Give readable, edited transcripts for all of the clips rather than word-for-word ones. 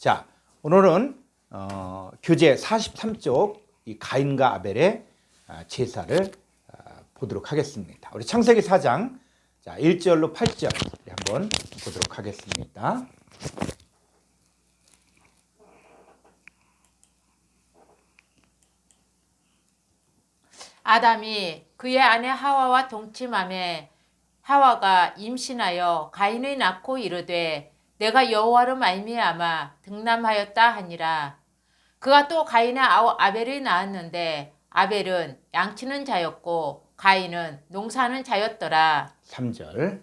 자, 오늘은 교재 43쪽 이 가인과 아벨의 제사를 보도록 하겠습니다. 우리 창세기 4장 1절로 8절 한번 보도록 하겠습니다. 아담이 그의 아내 하와와 동침하매 하와가 임신하여 가인을 낳고 이르되 내가 여호와로 말미암아 등남하였다 하니라. 그가 또 가인의 아우 아벨을 낳았는데 아벨은 양치는 자였고 가인은 농사하는 자였더라. 3절.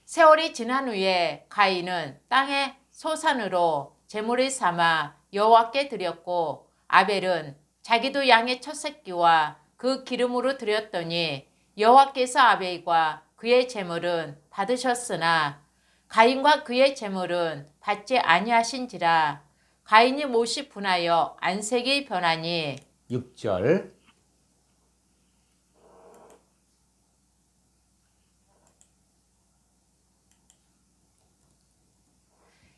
세월이 지난 후에 가인은 땅의 소산으로 제물을 삼아 여호와께 드렸고 아벨은 자기도 양의 첫 새끼와 그 기름으로 드렸더니 여호와께서 아벨과 그의 제물은 받으셨으나 가인과 그의 제물은 받지 아니하신지라. 가인이 못이 분하여 안색이 변하니 6절.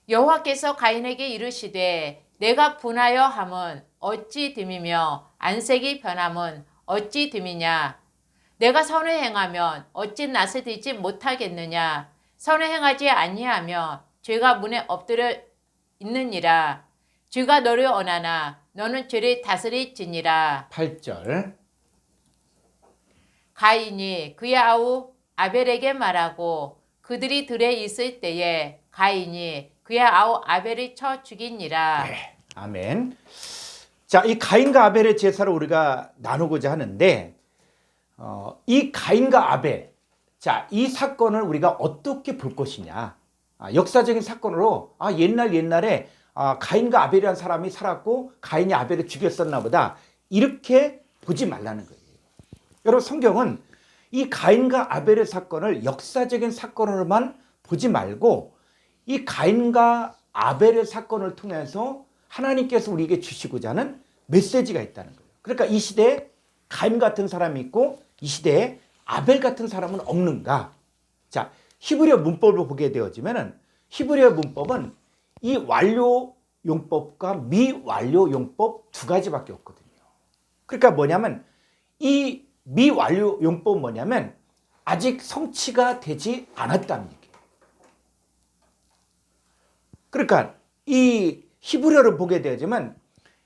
여호와께서 가인에게 이르시되 내가 분하여 함은 어찌 됨이며 안색이 변함은 어찌 됨이냐. 내가 선을 행하면 어찌 낯을 들지 못하겠느냐. 선을 행하지 아니하면 죄가 문에 엎드려 있느니라. 죄가 너를 언하나 너는 죄를 다스릴지니라. 8절. 가인이 그의 아우 아벨에게 말하고 그들이 들에 있을 때에 가인이 그의 아우 아벨을 쳐 죽이니라. 네, 아멘. 자, 이 가인과 아벨의 제사를 우리가 나누고자 하는데 이 가인과 아벨, 자, 이 사건을 우리가 어떻게 볼 것이냐. 역사적인 사건으로 옛날에 가인과 아벨이라는 사람이 살았고 가인이 아벨을 죽였었나 보다, 이렇게 보지 말라는 거예요. 여러분, 성경은 이 가인과 아벨의 사건을 역사적인 사건으로만 보지 말고 이 가인과 아벨의 사건을 통해서 하나님께서 우리에게 주시고자 하는 메시지가 있다는 거예요. 그러니까 이 시대에 가인 같은 사람이 있고 이 시대에 아벨 같은 사람은 없는가? 자, 히브리어 문법을 보게 되어지면은 히브리어 문법은 이 완료 용법과 미완료 용법 두 가지밖에 없거든요. 그러니까 뭐냐면 이 미완료 용법은 뭐냐면 아직 성취가 되지 않았다는 얘기예요. 그러니까 이 히브리어를 보게 되지만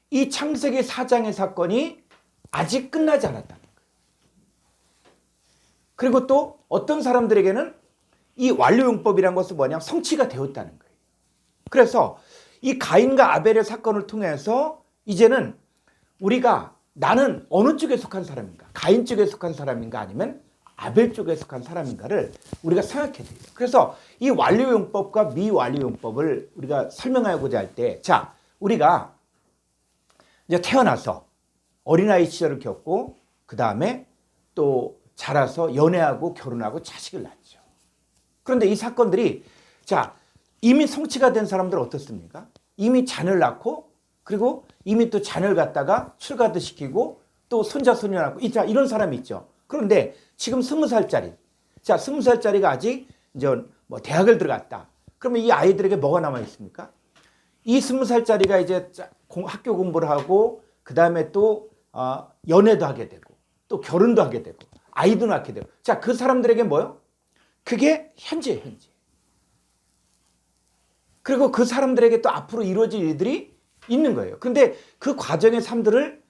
이 창세기 4장의 사건이 아직 끝나지 않았다는 거예요. 그리고 또 어떤 사람들에게는 이 완료용법이라는 것은 뭐냐면 성취가 되었다는 거예요. 그래서 이 가인과 아벨의 사건을 통해서 이제는 우리가 나는 어느 쪽에 속한 사람인가, 가인 쪽에 속한 사람인가 아니면 아벨 쪽에 속한 사람인가를 우리가 생각해야 돼요. 그래서 이 완료용법과 미완료용법을 우리가 설명하고자 할 때, 자, 우리가 이제 태어나서 어린아이 시절을 겪고 그 다음에 또 자라서 연애하고 결혼하고 자식을 낳죠. 그런데 이 사건들이, 자, 이미 성취가 된 사람들은 어떻습니까? 이미 자녀를 낳고 그리고 이미 또 자녀를 갖다가 출가도 시키고 또 손자 손녀 낳고 이런 사람이 있죠. 그런데 지금 20살짜리, 자, 20살짜리가 아직 이제 뭐 대학을 들어갔다. 그러면 이 아이들에게 뭐가 남아 있습니까? 이 20살짜리가 이제 학교 공부를 하고 그 다음에 또 연애도 하게 되고 또 결혼도 하게 되고 아이도 낳게 되고, 자, 그 사람들에게 뭐요? 그게 현재. 그리고 그 사람들에게 또 앞으로 이루어질 일들이 있는 거예요. 그런데 그 과정의 삶들을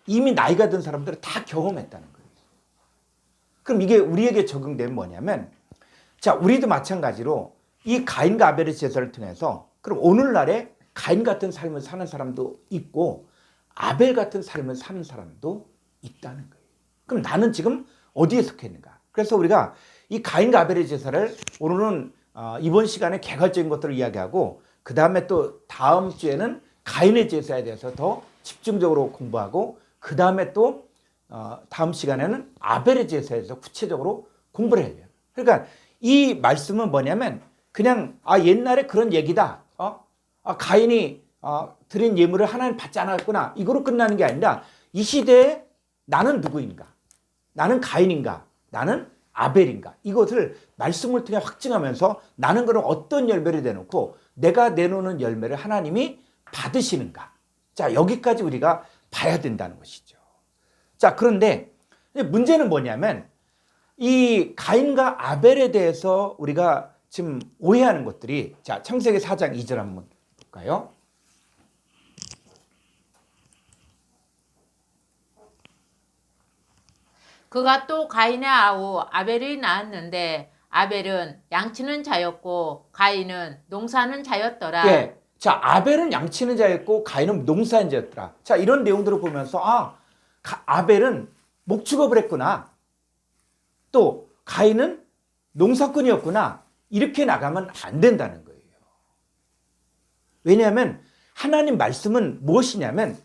이미 나이가 든 사람들은 다 경험했다는 거예요. 그럼 이게 우리에게 적용되면 뭐냐면, 자, 우리도 마찬가지로 이 가인과 아벨의 제사를 통해서 그럼 오늘날에 가인 같은 삶을 사는 사람도 있고 아벨 같은 삶을 사는 사람도 있다는 거예요. 그럼 나는 지금 어디에 속해 있는가? 그래서 우리가 이 가인과 아벨의 제사를 오늘은 이번 시간에 개괄적인 것들을 이야기하고 그 다음에 또 다음 주에는 가인의 제사에 대해서 더 집중적으로 공부하고 그 다음에 또 다음 시간에는 아벨의 제사에 대해서 구체적으로 공부를 해야 돼요. 그러니까 이 말씀은 뭐냐면 그냥 옛날에 그런 얘기다. 가인이 드린 예물을 하나님 받지 않았구나. 이거로 끝나는 게 아니라 이 시대에 나는 누구인가? 나는 가인인가? 나는 아벨인가? 이것을 말씀을 통해 확증하면서 나는 그럼 어떤 열매를 내놓고 내가 내놓는 열매를 하나님이 받으시는가? 자, 여기까지 우리가 봐야 된다는 것이죠. 자, 그런데 문제는 뭐냐면 이 가인과 아벨에 대해서 우리가 지금 오해하는 것들이, 자, 창세기 4장 2절 한번 볼까요? 그가 또 가인의 아우 아벨이 낳았는데 아벨은 양치는 자였고 가인은 농사하는 자였더라. 예. 자, 아벨은 양치는 자였고 가인은 농사하는 자였더라. 자, 이런 내용들을 보면서 아벨은 목축업을 했구나. 또 가인은 농사꾼이었구나. 이렇게 나가면 안 된다는 거예요. 왜냐하면 하나님 말씀은 무엇이냐면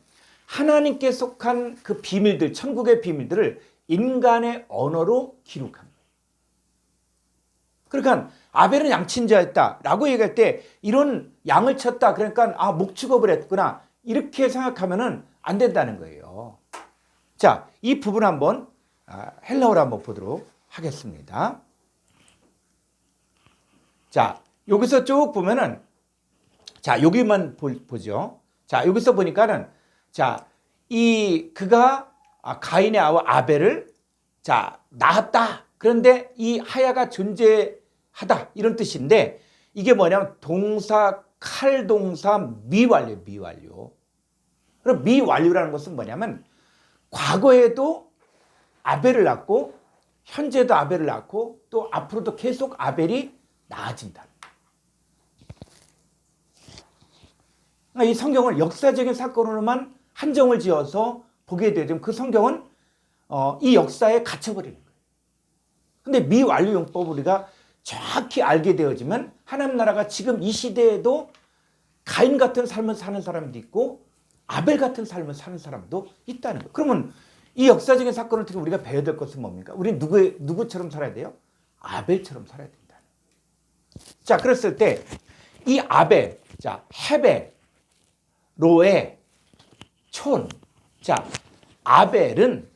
하나님께 속한 그 비밀들, 천국의 비밀들을 인간의 언어로 기록한 거예요. 그러니까 아벨은 양친자였다라고 얘기할 때 이런 양을 쳤다, 그러니까 목축업을 했구나, 이렇게 생각하면 안 된다는 거예요. 자, 이 부분 한번 헬라어로 한번 보도록 하겠습니다. 자, 여기서 쭉 보면은, 자, 여기만 보죠. 자, 여기서 보니까는, 자, 그가 가인의 아우 아벨을, 자, 낳았다. 그런데 이 하야가 존재하다. 이런 뜻인데, 이게 뭐냐면 동사, 칼동사 미완료, 미완료. 그럼 미완료라는 것은 뭐냐면, 과거에도 아벨을 낳고, 현재도 아벨을 낳고, 또 앞으로도 계속 아벨이 나아진다. 이 성경을 역사적인 사건으로만 한정을 지어서 보게 되면 그 성경은 이 역사에 갇혀버리는 거예요. 근데 미완료용법을 우리가 정확히 알게 되어지면 하나님 나라가 지금 이 시대에도 가인 같은 삶을 사는 사람도 있고 아벨 같은 삶을 사는 사람도 있다는 거예요. 그러면 이 역사적인 사건을 통해 우리가 배워야 될 것은 뭡니까? 우리는 누구처럼 살아야 돼요? 아벨처럼 살아야 된다. 자, 그랬을 때 이 아벨, 자, 헤벨, 로에, 촌. 자, 아벨은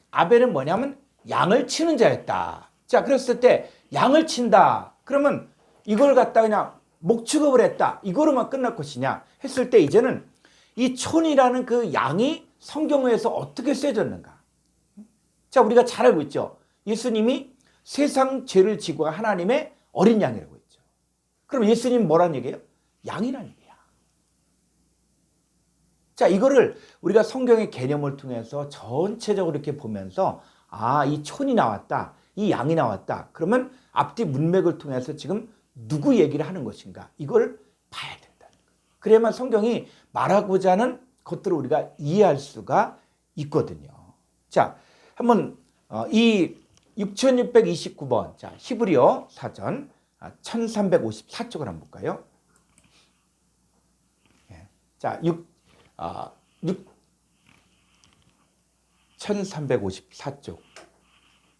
뭐냐면 양을 치는 자였다. 자, 그랬을 때 양을 친다. 그러면 이걸 갖다 그냥 목축업을 했다. 이거로만 끝날 것이냐 했을 때 이제는 이 촌이라는 그 양이 성경에서 어떻게 쓰여졌는가. 자, 우리가 잘 알고 있죠. 예수님이 세상 죄를 지고 하나님의 어린 양이라고 했죠. 그럼 예수님 뭐란 얘기예요? 양이란 얘기야. 자, 이거를 우리가 성경의 개념을 통해서 전체적으로 이렇게 보면서 이 촌이 나왔다, 이 양이 나왔다. 그러면 앞뒤 문맥을 통해서 지금 누구 얘기를 하는 것인가, 이걸 봐야 된다는 거예요. 그래야만 성경이 말하고자 하는 것들을 우리가 이해할 수가 있거든요. 자, 한번 이 6629번 자, 히브리어 사전 1354쪽을 한번 볼까요? 자, 1354쪽.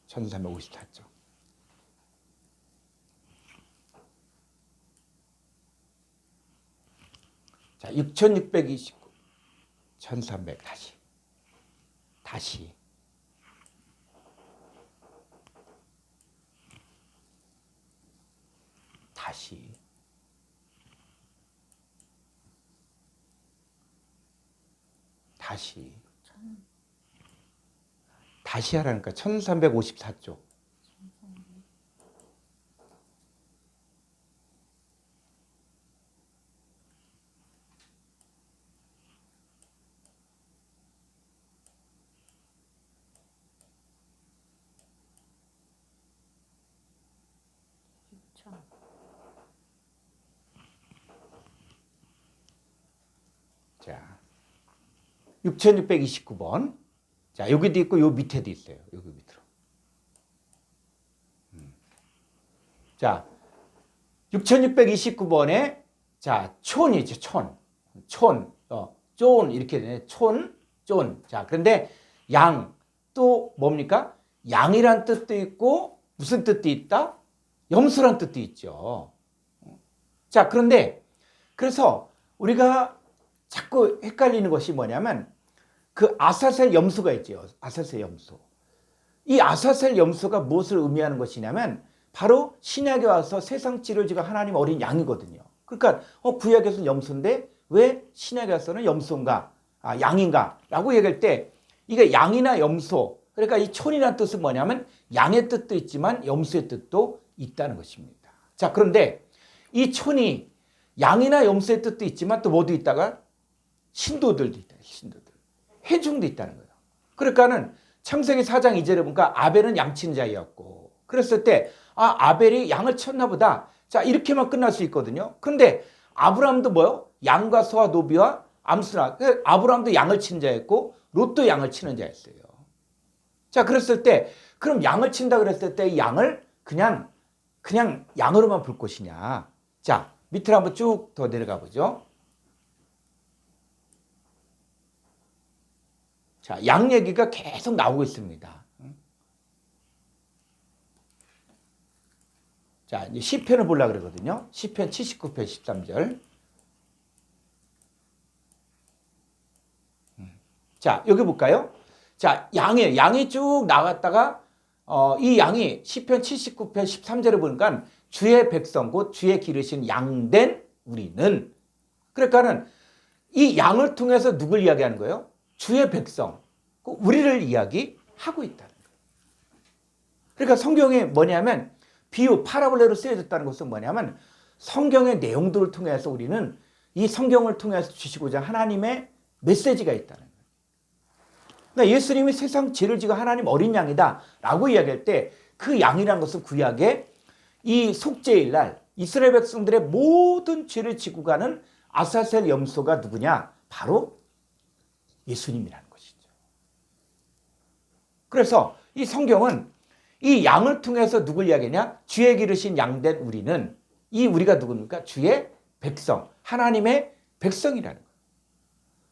1354쪽. 자, 6629. 1300 다시. 다시 하라니까 1354쪽. 자, 6629번. 자, 여기도 있고 요 밑에도 있어요. 여기 밑으로. 자, 6629번에 자, 촌이죠. 촌 이렇게 되네. 촌. 자, 그런데 양 또 뭡니까? 양이란 뜻도 있고 무슨 뜻도 있다? 염소란 뜻도 있죠. 자, 그래서 우리가 자꾸 헷갈리는 것이 뭐냐면 그 아사셀 염소가 있죠. 아사셀 염소. 이 아사셀 염소가 무엇을 의미하는 것이냐면 바로 신약에 와서 세상 치료지가 하나님 어린 양이거든요. 그러니까 구약에서는 염소인데 왜 신약에서는 염소인가, 양인가 라고 얘기할 때 이게 양이나 염소, 그러니까 이 촌이라는 뜻은 뭐냐면 양의 뜻도 있지만 염소의 뜻도 있다는 것입니다. 자, 그런데 이 촌이 양이나 염소의 뜻도 있지만 또 뭐도 있다가 신도들도 있다. 신도들. 회중도 있다는 거예요. 그러니까는 창세기 4장 2절에 보니까 아벨은 양치는 자였고, 그랬을 때 아벨이 양을 쳤나 보다. 자, 이렇게만 끝날 수 있거든요. 그런데 아브라함도 뭐요? 양과 소와 노비와 암수나. 아브라함도 양을 치는 자였고 롯도 양을 치는 자였어요. 자, 그랬을 때 그럼 양을 친다 그랬을 때 이 양을 그냥 양으로만 볼 것이냐. 자, 밑으로 한번 쭉 더 내려가 보죠. 자, 양 얘기가 계속 나오고 있습니다. 자, 이제 시편을 보려고 그러거든요. 시편 79편 13절. 자, 여기 볼까요? 자, 양이 쭉 나갔다가 이 양이 시편 79편 13절에 보니까 주의 백성 곧 주의 기르신 양된 우리는, 그러니까는 이 양을 통해서 누굴 이야기하는 거예요? 주의 백성, 우리를 이야기하고 있다는 거예요. 그러니까 성경에 뭐냐면 비유, 파라볼레로 쓰여졌다는 것은 뭐냐면 성경의 내용들을 통해서 우리는 이 성경을 통해서 주시고자 하나님의 메시지가 있다는 거예요. 그러니까 예수님이 세상 죄를 지고 하나님 어린 양이다 라고 이야기할 때 그 양이라는 것은 구약의 이 속죄일 날 이스라엘 백성들의 모든 죄를 지고 가는 아사셀 염소가 누구냐? 바로 예수님이라는 것이죠. 그래서 이 성경은 이 양을 통해서 누굴 이야기하냐? 주의 기르신 양된 우리는, 이 우리가 누굽니까? 주의 백성, 하나님의 백성이라는 거예요.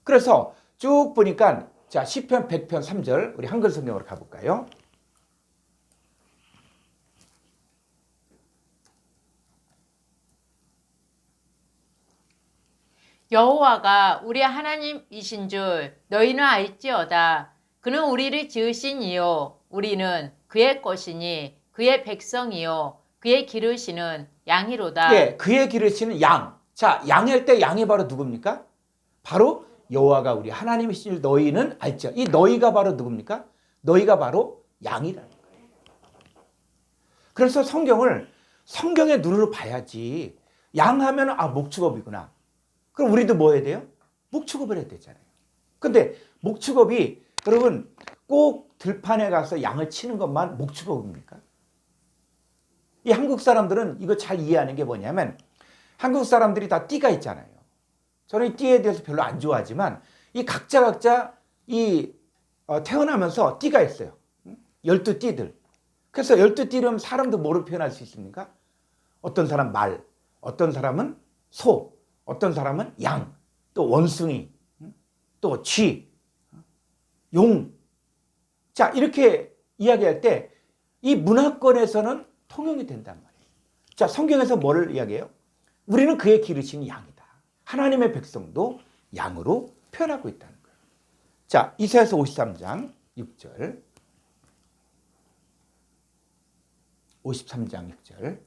그래서 쭉 보니까 자, 시편 100편 3절 우리 한글 성경으로 가볼까요? 여호와가 우리 하나님이신 줄 너희는 알지어다. 그는 우리를 지으신 이요 우리는 그의 것이니 그의 백성이요 그의 기르시는 양이로다. 예, 그의 기르시는 양. 자, 양일 때 양이 바로 누굽니까? 바로 여호와가 우리 하나님이신 줄 너희는 알죠. 이 너희가 바로 누굽니까? 너희가 바로 양이라는 거예요. 그래서 성경의 눈으로 봐야지. 양 하면 목축업이구나. 그럼 우리도 뭐 해야 돼요? 목축업을 해야 되잖아요. 근데 목축업이 여러분 꼭 들판에 가서 양을 치는 것만 목축업입니까? 이 한국 사람들은 이거 잘 이해하는 게 뭐냐면 한국 사람들이 다 띠가 있잖아요. 저는 이 띠에 대해서 별로 안 좋아하지만 이 각자 이 태어나면서 띠가 있어요. 12띠들. 그래서 12띠를 사람도 뭐로 표현할 수 있습니까? 어떤 사람 말, 어떤 사람은 소, 어떤 사람은 양, 또 원숭이, 또 쥐, 용. 자, 이렇게 이야기할 때 이 문화권에서는 통용이 된단 말이에요. 자, 성경에서 뭐를 이야기해요? 우리는 그의 기르신 양이다. 하나님의 백성도 양으로 표현하고 있다는 거예요. 자, 이사야서 53장 6절. 53장 6절.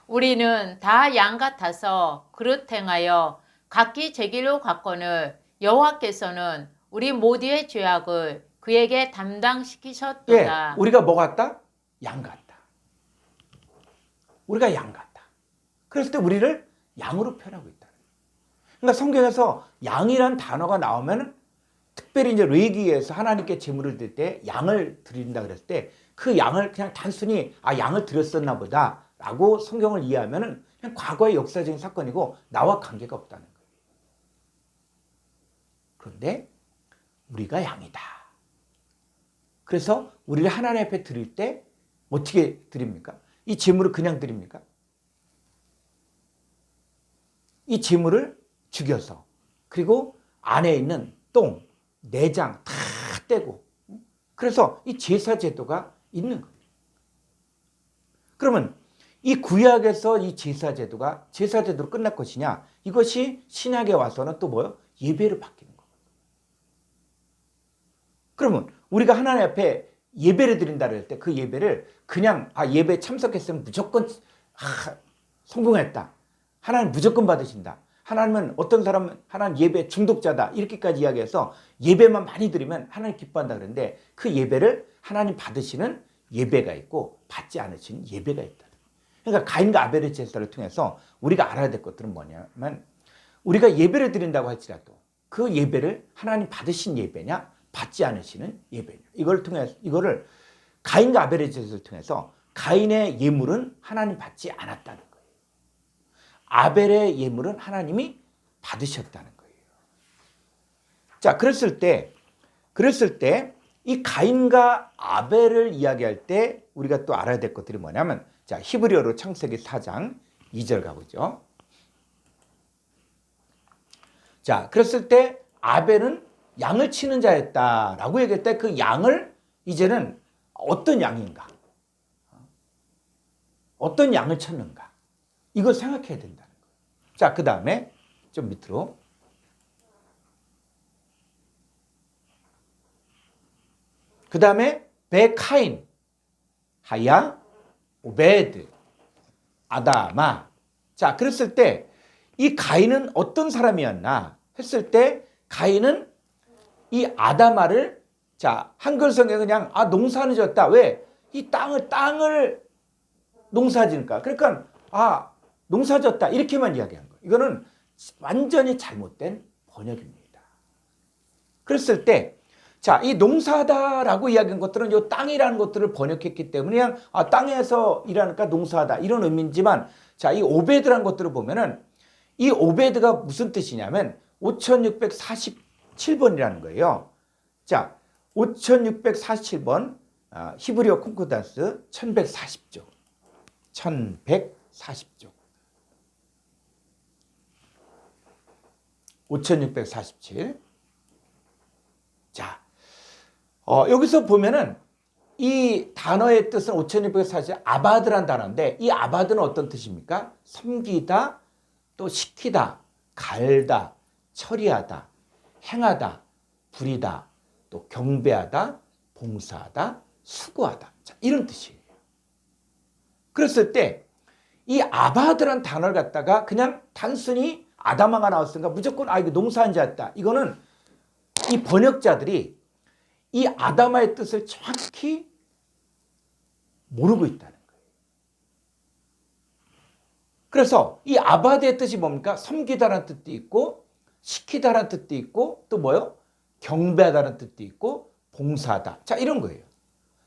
우리는 다 양 같아서 그릇 행하여 각기 제 길로 갔거늘 여호와께서는 우리 모두의 죄악을 그에게 담당시키셨도다. 예, 우리가 뭐 같다? 양 같다. 우리가 양 같다. 그랬을 때 우리를 양으로 표현하고 있다. 그러니까 성경에서 양이란 단어가 나오면 특별히 이제 레위기에서 하나님께 제물을 드릴 때 양을 드린다 그랬을 때 그 양을 그냥 단순히 양을 드렸었나 보다 라고 성경을 이해하면 그냥 과거의 역사적인 사건이고 나와 관계가 없다는 거예요. 그런데 우리가 양이다. 그래서 우리를 하나님 앞에 드릴 때 어떻게 드립니까? 이 제물을 그냥 드립니까? 이 제물을 죽여서 그리고 안에 있는 똥, 내장 다 떼고 그래서 이 제사 제도가 있는 거예요. 그러면 이 구약에서 이 제사 제도가 제사 제도로 끝날 것이냐? 이것이 신약에 와서는 또 뭐요? 예배로 바뀌는 거예요. 그러면 우리가 하나님 앞에 예배를 드린다 할 때 그 예배를 그냥 예배에 참석했으면 무조건 성공했다. 하나님 무조건 받으신다. 하나님은 어떤 사람은 하나님 예배 중독자다. 이렇게까지 이야기해서 예배만 많이 드리면 하나님 기뻐한다 그러는데 그 예배를 하나님 받으시는 예배가 있고 받지 않으시는 예배가 있다. 그러니까 가인과 아벨의 제사를 통해서 우리가 알아야 될 것들은 뭐냐면 우리가 예배를 드린다고 할지라도 그 예배를 하나님 받으신 예배냐 받지 않으시는 예배냐 이거를 가인과 아벨의 제사를 통해서 가인의 예물은 하나님 받지 않았다는 거예요. 아벨의 예물은 하나님이 받으셨다는 거예요. 자, 그랬을 때 이 가인과 아벨을 이야기할 때 우리가 또 알아야 될 것들이 뭐냐면 자, 히브리어로 창세기 4장 2절 가보죠. 자, 그랬을 때 아벨은 양을 치는 자였다라고 얘기할 때 그 양을 이제는 어떤 양인가? 어떤 양을 쳤는가? 이걸 생각해야 된다는 거예요. 자, 그 다음에 좀 밑으로. 그 다음에 베카인, 하야, 오베드, 아다마. 자, 그랬을 때 이 가인은 어떤 사람이었나 했을 때 가인은 이 아다마를 자, 한글 성경에 그냥 농사는 졌다. 왜? 이 땅을 농사지니까. 그러니까 농사졌다. 이렇게만 이야기한 거예요. 이거는 완전히 잘못된 번역입니다. 그랬을 때 자, 이 농사다라고 이야기한 것들은 이 땅이라는 것들을 번역했기 때문에 그냥 땅에서 일하니까 농사다 이런 의미지만 자, 이 오베드라는 것들을 보면은 이 오베드가 무슨 뜻이냐면 5647번이라는 거예요. 자, 5647번 히브리어 콩코단스 1140쪽. 1140쪽. 5647. 자, 여기서 보면은 이 단어의 뜻은 5640 아바드란 단어인데 이 아바드는 어떤 뜻입니까? 섬기다, 또 시키다, 갈다, 처리하다, 행하다, 부리다, 또 경배하다, 봉사하다, 수고하다. 자, 이런 뜻이에요. 그랬을 때 이 아바드란 단어를 갖다가 그냥 단순히 아담아가 나왔으니까 무조건 이거 농사한 자였다. 이거는 이 번역자들이 이 아담아의 뜻을 정확히 모르고 있다는 거예요. 그래서 이 아바드의 뜻이 뭡니까? 섬기다라는 뜻도 있고 시키다라는 뜻도 있고 또 뭐요? 경배하다라는 뜻도 있고 봉사하다. 자, 이런 거예요.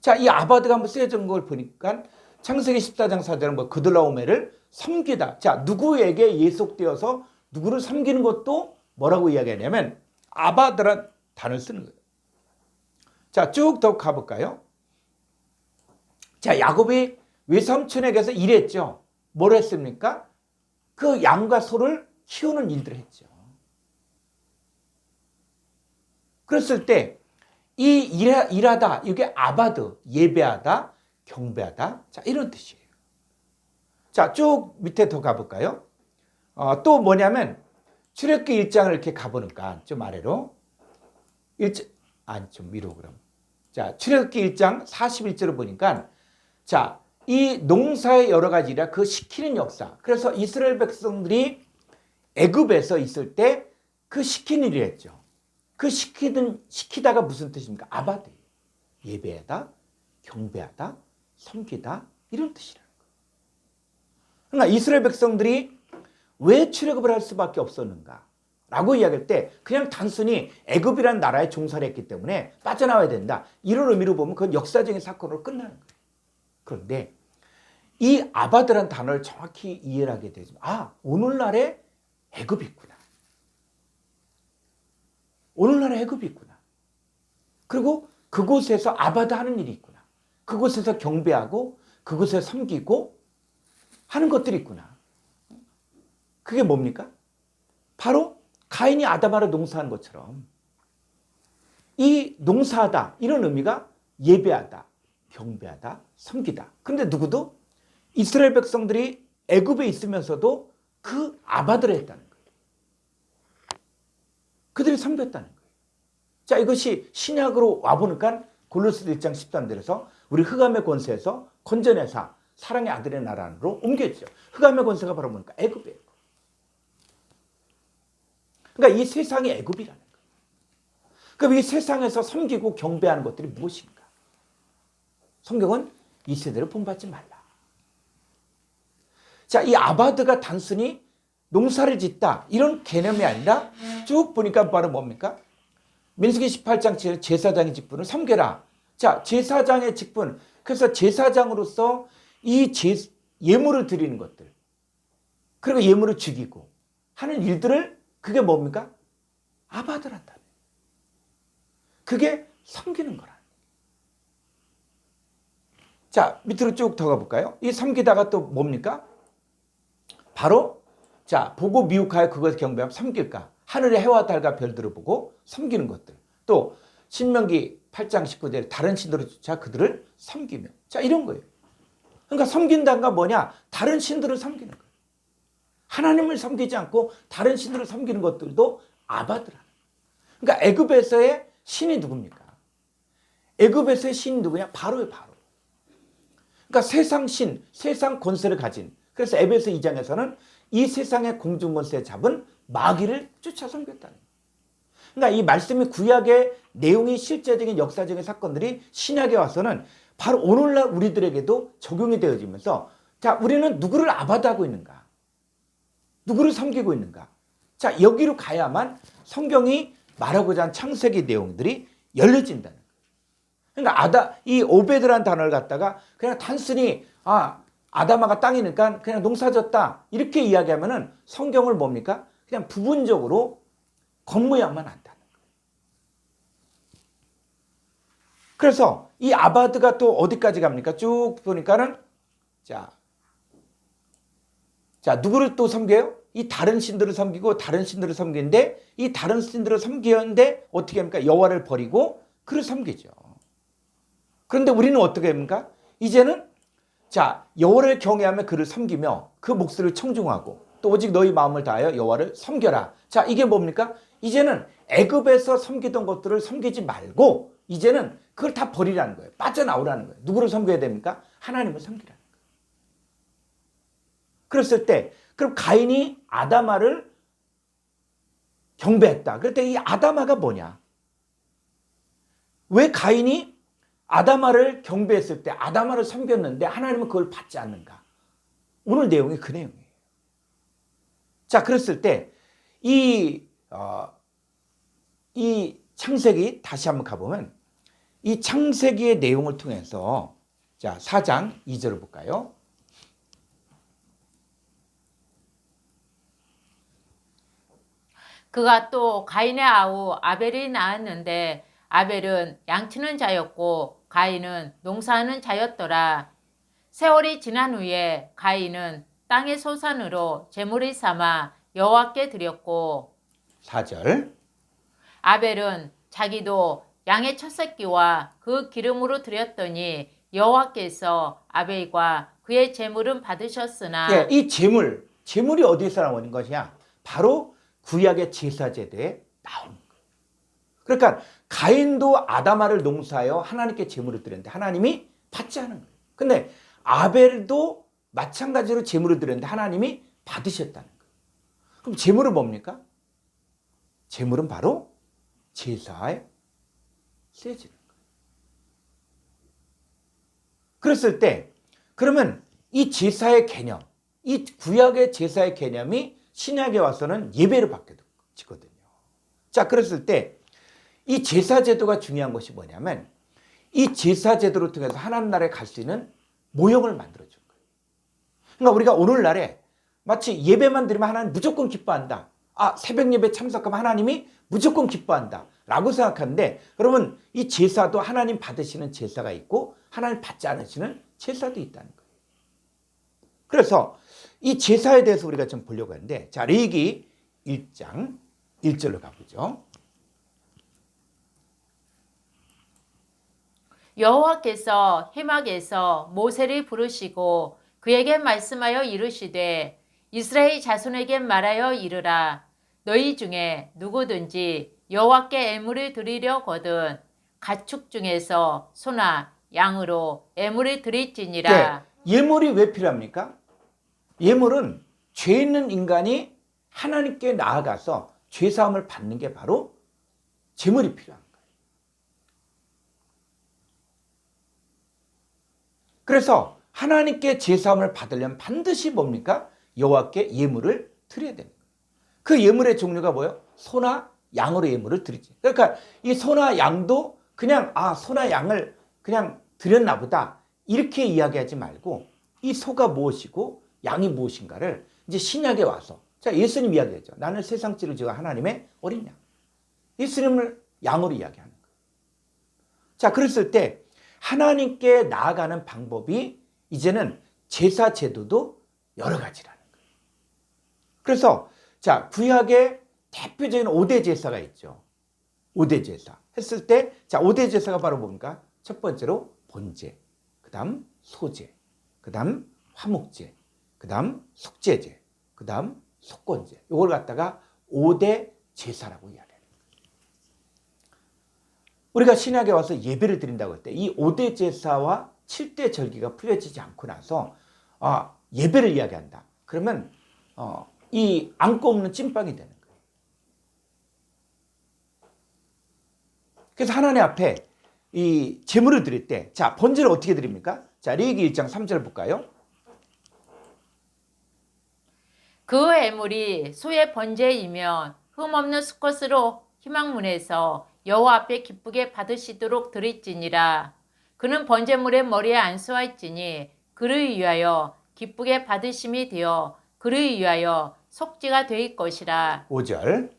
자, 이 아바드가 한번 쓰여진 걸 보니까 창세기 14장 4절은 그들라오메를 섬기다. 자, 누구에게 예속되어서 누구를 섬기는 것도 뭐라고 이야기하냐면 아바드란 단어를 쓰는 거예요. 자, 쭉 더 가볼까요? 자, 야곱이 외삼촌에게서 일했죠. 뭘 했습니까? 그 양과 소를 키우는 일들을 했죠. 그랬을 때 이 일하다 이게 아바드, 예배하다, 경배하다. 자, 이런 뜻이에요. 자, 쭉 밑에 더 가볼까요? 또 뭐냐면 출애굽기 1장을 이렇게 가보니까 좀 아래로 좀 위로 그럼. 자, 출애굽기 1장 41절을 보니까 자, 이 농사의 여러 가지 일이라 그 시키는 역사. 그래서 이스라엘 백성들이 애굽에서 있을 때 그 시키는 일을 했죠. 그 시키다가 무슨 뜻입니까? 아바드. 예배하다, 경배하다, 섬기다 이런 뜻이라는 거예요. 그러니까 이스라엘 백성들이 왜 출애굽을 할 수밖에 없었는가? 라고 이야기할 때 그냥 단순히 애굽이라는 나라에 종살이 했기 때문에 빠져나와야 된다. 이런 의미로 보면 그건 역사적인 사건으로 끝나는 거예요. 그런데 이 아바드라는 단어를 정확히 이해를 하게 되지만 오늘날의 애굽이 있구나. 오늘날의 애굽이 있구나. 그리고 그곳에서 아바드 하는 일이 있구나. 그곳에서 경배하고 그곳에서 섬기고 하는 것들이 있구나. 그게 뭡니까? 바로 가인이 아담아를 농사한 것처럼 이 농사하다 이런 의미가 예배하다, 경배하다, 섬기다. 그런데 누구도 이스라엘 백성들이 애굽에 있으면서도 그 아바드를 했다는 거예요. 그들이 섬겼다는 거예요. 자, 이것이 신약으로 와보니까 골로새 1장 13절에서 우리 흑암의 권세에서 건져내사 사랑의 아들의 나라로 옮겨지죠. 흑암의 권세가 바로 뭡니까? 애굽이에요. 그러니까 이 세상이 애굽이라는 거예요. 그럼 이 세상에서 섬기고 경배하는 것들이 무엇인가? 성경은 이 세대를 본받지 말라. 자, 이 아바드가 단순히 농사를 짓다 이런 개념이 아니라 쭉 보니까 바로 뭡니까? 민수기 18장 제사장의 직분을 섬겨라. 자, 제사장의 직분. 그래서 제사장으로서 이 예물을 드리는 것들. 그리고 예물을 죽이고 하는 일들을 그게 뭡니까? 아바드란다. 그게 섬기는 거라. 자, 밑으로 쭉 더 가볼까요? 이 섬기다가 또 뭡니까? 바로 자, 보고 미혹하여 그것을 경배하면 섬길까? 하늘의 해와 달과 별들을 보고 섬기는 것들. 또 신명기 8장 19절에 다른 신들을 쫓아 그들을 섬기며. 자, 이런 거예요. 그러니까 섬긴다가 뭐냐? 다른 신들을 섬기는 거예요. 하나님을 섬기지 않고 다른 신들을 섬기는 것들도 아바드라는 거예요. 그러니까 애굽에서의 신이 누굽니까? 애굽에서의 신이 누구냐? 바로예요, 바로. 그러니까 세상 신, 세상 권세를 가진. 그래서 에베소 2장에서는 이 세상의 공중 권세에 잡은 마귀를 쫓아 섬겼다는 거예요. 그러니까 이 말씀이 구약의 내용이 실제적인 역사적인 사건들이 신약에 와서는 바로 오늘날 우리들에게도 적용이 되어지면서 자, 우리는 누구를 아바드하고 있는가? 누구를 섬기고 있는가? 자, 여기로 가야만 성경이 말하고자 한 창세기 내용들이 열려진다는 거예요. 그러니까 이 오베드라는 단어를 갖다가 그냥 단순히 아담아가 땅이니까 그냥 농사졌다 이렇게 이야기하면은 성경을 뭡니까? 그냥 부분적으로 겉모양만 안다는 거예요. 그래서 이 아바드가 또 어디까지 갑니까? 쭉 보니까는 자, 누구를 또 섬겨요? 이 다른 신들을 섬기고 다른 신들을 섬기는데 이 다른 신들을 섬기는데 어떻게 합니까? 여호와를 버리고 그를 섬기죠. 그런데 우리는 어떻게 합니까? 이제는 자, 여호와를 경외하며 그를 섬기며 그 목소리를 청중하고 또 오직 너희 마음을 다하여 여호와를 섬겨라. 자, 이게 뭡니까? 이제는 애굽에서 섬기던 것들을 섬기지 말고 이제는 그걸 다 버리라는 거예요. 빠져나오라는 거예요. 누구를 섬겨야 됩니까? 하나님을 섬기라는 거예요. 그랬을 때 그럼 가인이 아다마를 경배했다. 그럴 때 이 아다마가 뭐냐? 왜 가인이 아다마를 경배했을 때 아다마를 섬겼는데 하나님은 그걸 받지 않는가? 오늘 내용이 그 내용이에요. 자, 그랬을 때 이 창세기 다시 한번 가보면 이 창세기의 내용을 통해서 자, 4장 2절을 볼까요? 그가 또 가인의 아우 아벨이 낳았는데 아벨은 양치는 자였고 가인은 농사하는 자였더라. 세월이 지난 후에 가인은 땅의 소산으로 제물을 삼아 여호와께 드렸고 4절 아벨은 자기도 양의 첫 새끼와 그 기름으로 드렸더니 여호와께서 아벨과 그의 제물은 받으셨으나 예, 이 제물이 어디서 나오는 것이냐? 바로 구약의 제사제도에 나오는 거예요. 그러니까 가인도 아다마를 농사하여 하나님께 제물을 드렸는데 하나님이 받지 않은 거예요. 근데 아벨도 마찬가지로 제물을 드렸는데 하나님이 받으셨다는 거예요. 그럼 제물은 뭡니까? 제물은 바로 제사에 쓰여지는 거예요. 그랬을 때 그러면 이 제사의 개념, 이 구약의 제사의 개념이 신약에 와서는 예배를 받게 되거든요. 자, 그랬을 때 이 제사 제도가 중요한 것이 뭐냐면 이 제사 제도를 통해서 하나님 나라에 갈 수 있는 모형을 만들어준 거예요. 그러니까 우리가 오늘날에 마치 예배만 드리면 하나님 무조건 기뻐한다. 새벽 예배 참석하면 하나님이 무조건 기뻐한다. 라고 생각하는데 그러면 이 제사도 하나님 받으시는 제사가 있고 하나님 받지 않으시는 제사도 있다는 거예요. 그래서 이 제사에 대해서 우리가 좀 보려고 하는데 자, 레위기 1장 1절로 가보죠. 여호와께서 해막에서 모세를 부르시고 그에게 말씀하여 이르시되 이스라엘 자손에게 말하여 이르라. 너희 중에 누구든지 여호와께 애물을 드리려거든 가축 중에서 소나 양으로 애물을 드릴지니라. 예물이 왜 필요합니까? 예물은 죄 있는 인간이 하나님께 나아가서 죄사함을 받는 게 바로 제물이 필요한 거예요. 그래서 하나님께 제사함을 받으려면 반드시 뭡니까? 여호와께 예물을 드려야 됩니다. 그 예물의 종류가 뭐예요? 소나 양으로 예물을 드리지. 그러니까 이 소나 양도 그냥 소나 양을 그냥 드렸나 보다 이렇게 이야기하지 말고 이 소가 무엇이고 양이 무엇인가를 이제 신약에 와서 자 예수님 이야기했죠. 나는 세상 찌를 지어 하나님의 어린 양. 예수님을 양으로 이야기하는 거예요. 자 그랬을 때 하나님께 나아가는 방법이 이제는 제사 제도도 여러 가지라는 거예요. 그래서 자 구약에 대표적인 5대 제사가 있죠. 5대 제사 했을 때 자 5대 제사가 바로 뭡니까? 첫 번째로 번제, 그 다음 소제, 그 다음 화목제, 그 다음 속죄제, 그 다음 속건제. 이걸 갖다가 5대 제사라고 이야기해요. 우리가 신약에 와서 예배를 드린다고 할 때 이 5대 제사와 7대 절기가 풀려지지 않고 나서 예배를 이야기한다. 그러면 이 안고 없는 찐빵이 되는 거예요. 그래서 하나님 앞에 이 제물을 드릴 때 자 번제를 어떻게 드립니까? 자 레위기 1장 3절 볼까요? 그 애물이 소의 번제이면 흠없는 수컷으로 희망문에서 여호와 앞에 기쁘게 받으시도록 드릴지니라. 그는 번제물의 머리에 안수하였지니 그를 위하여 기쁘게 받으심이 되어 그를 위하여 속죄가 될 것이라. 5절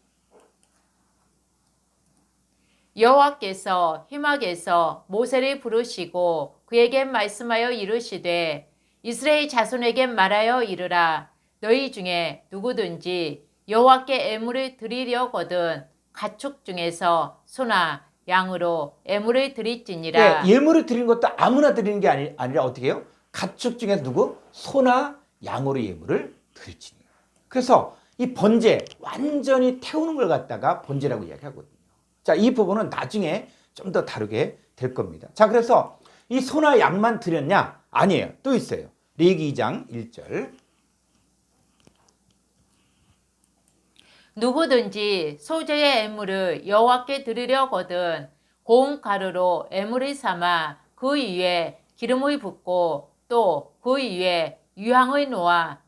여호와께서 희막에서 모세를 부르시고 그에게 말씀하여 이르시되 이스라엘 자손에게 말하여 이르라. 너희 중에 누구든지 여호와께 애물을 드리려거든 가축 중에서 소나 양으로 애물을 드릴지니라. 네, 예물을 드리는 것도 아무나 드리는 게 아니라 어떻게 해요? 가축 중에서 누구? 소나 양으로 예물을 드릴지니라. 그래서 이 번제 완전히 태우는 걸 갖다가 번제라고 이야기하거든요. 자, 이 부분은 나중에 좀 더 다루게 될 겁니다. 자, 그래서 이 소나 양만 드렸냐? 아니에요. 또 있어요. 레위기 2장 1절. 누구든지 소제의 애물을 여호와께 드리려거든 고운 가루로 애물을 삼아 그 위에 기름을 붓고 또 그 위에 유향을 놓아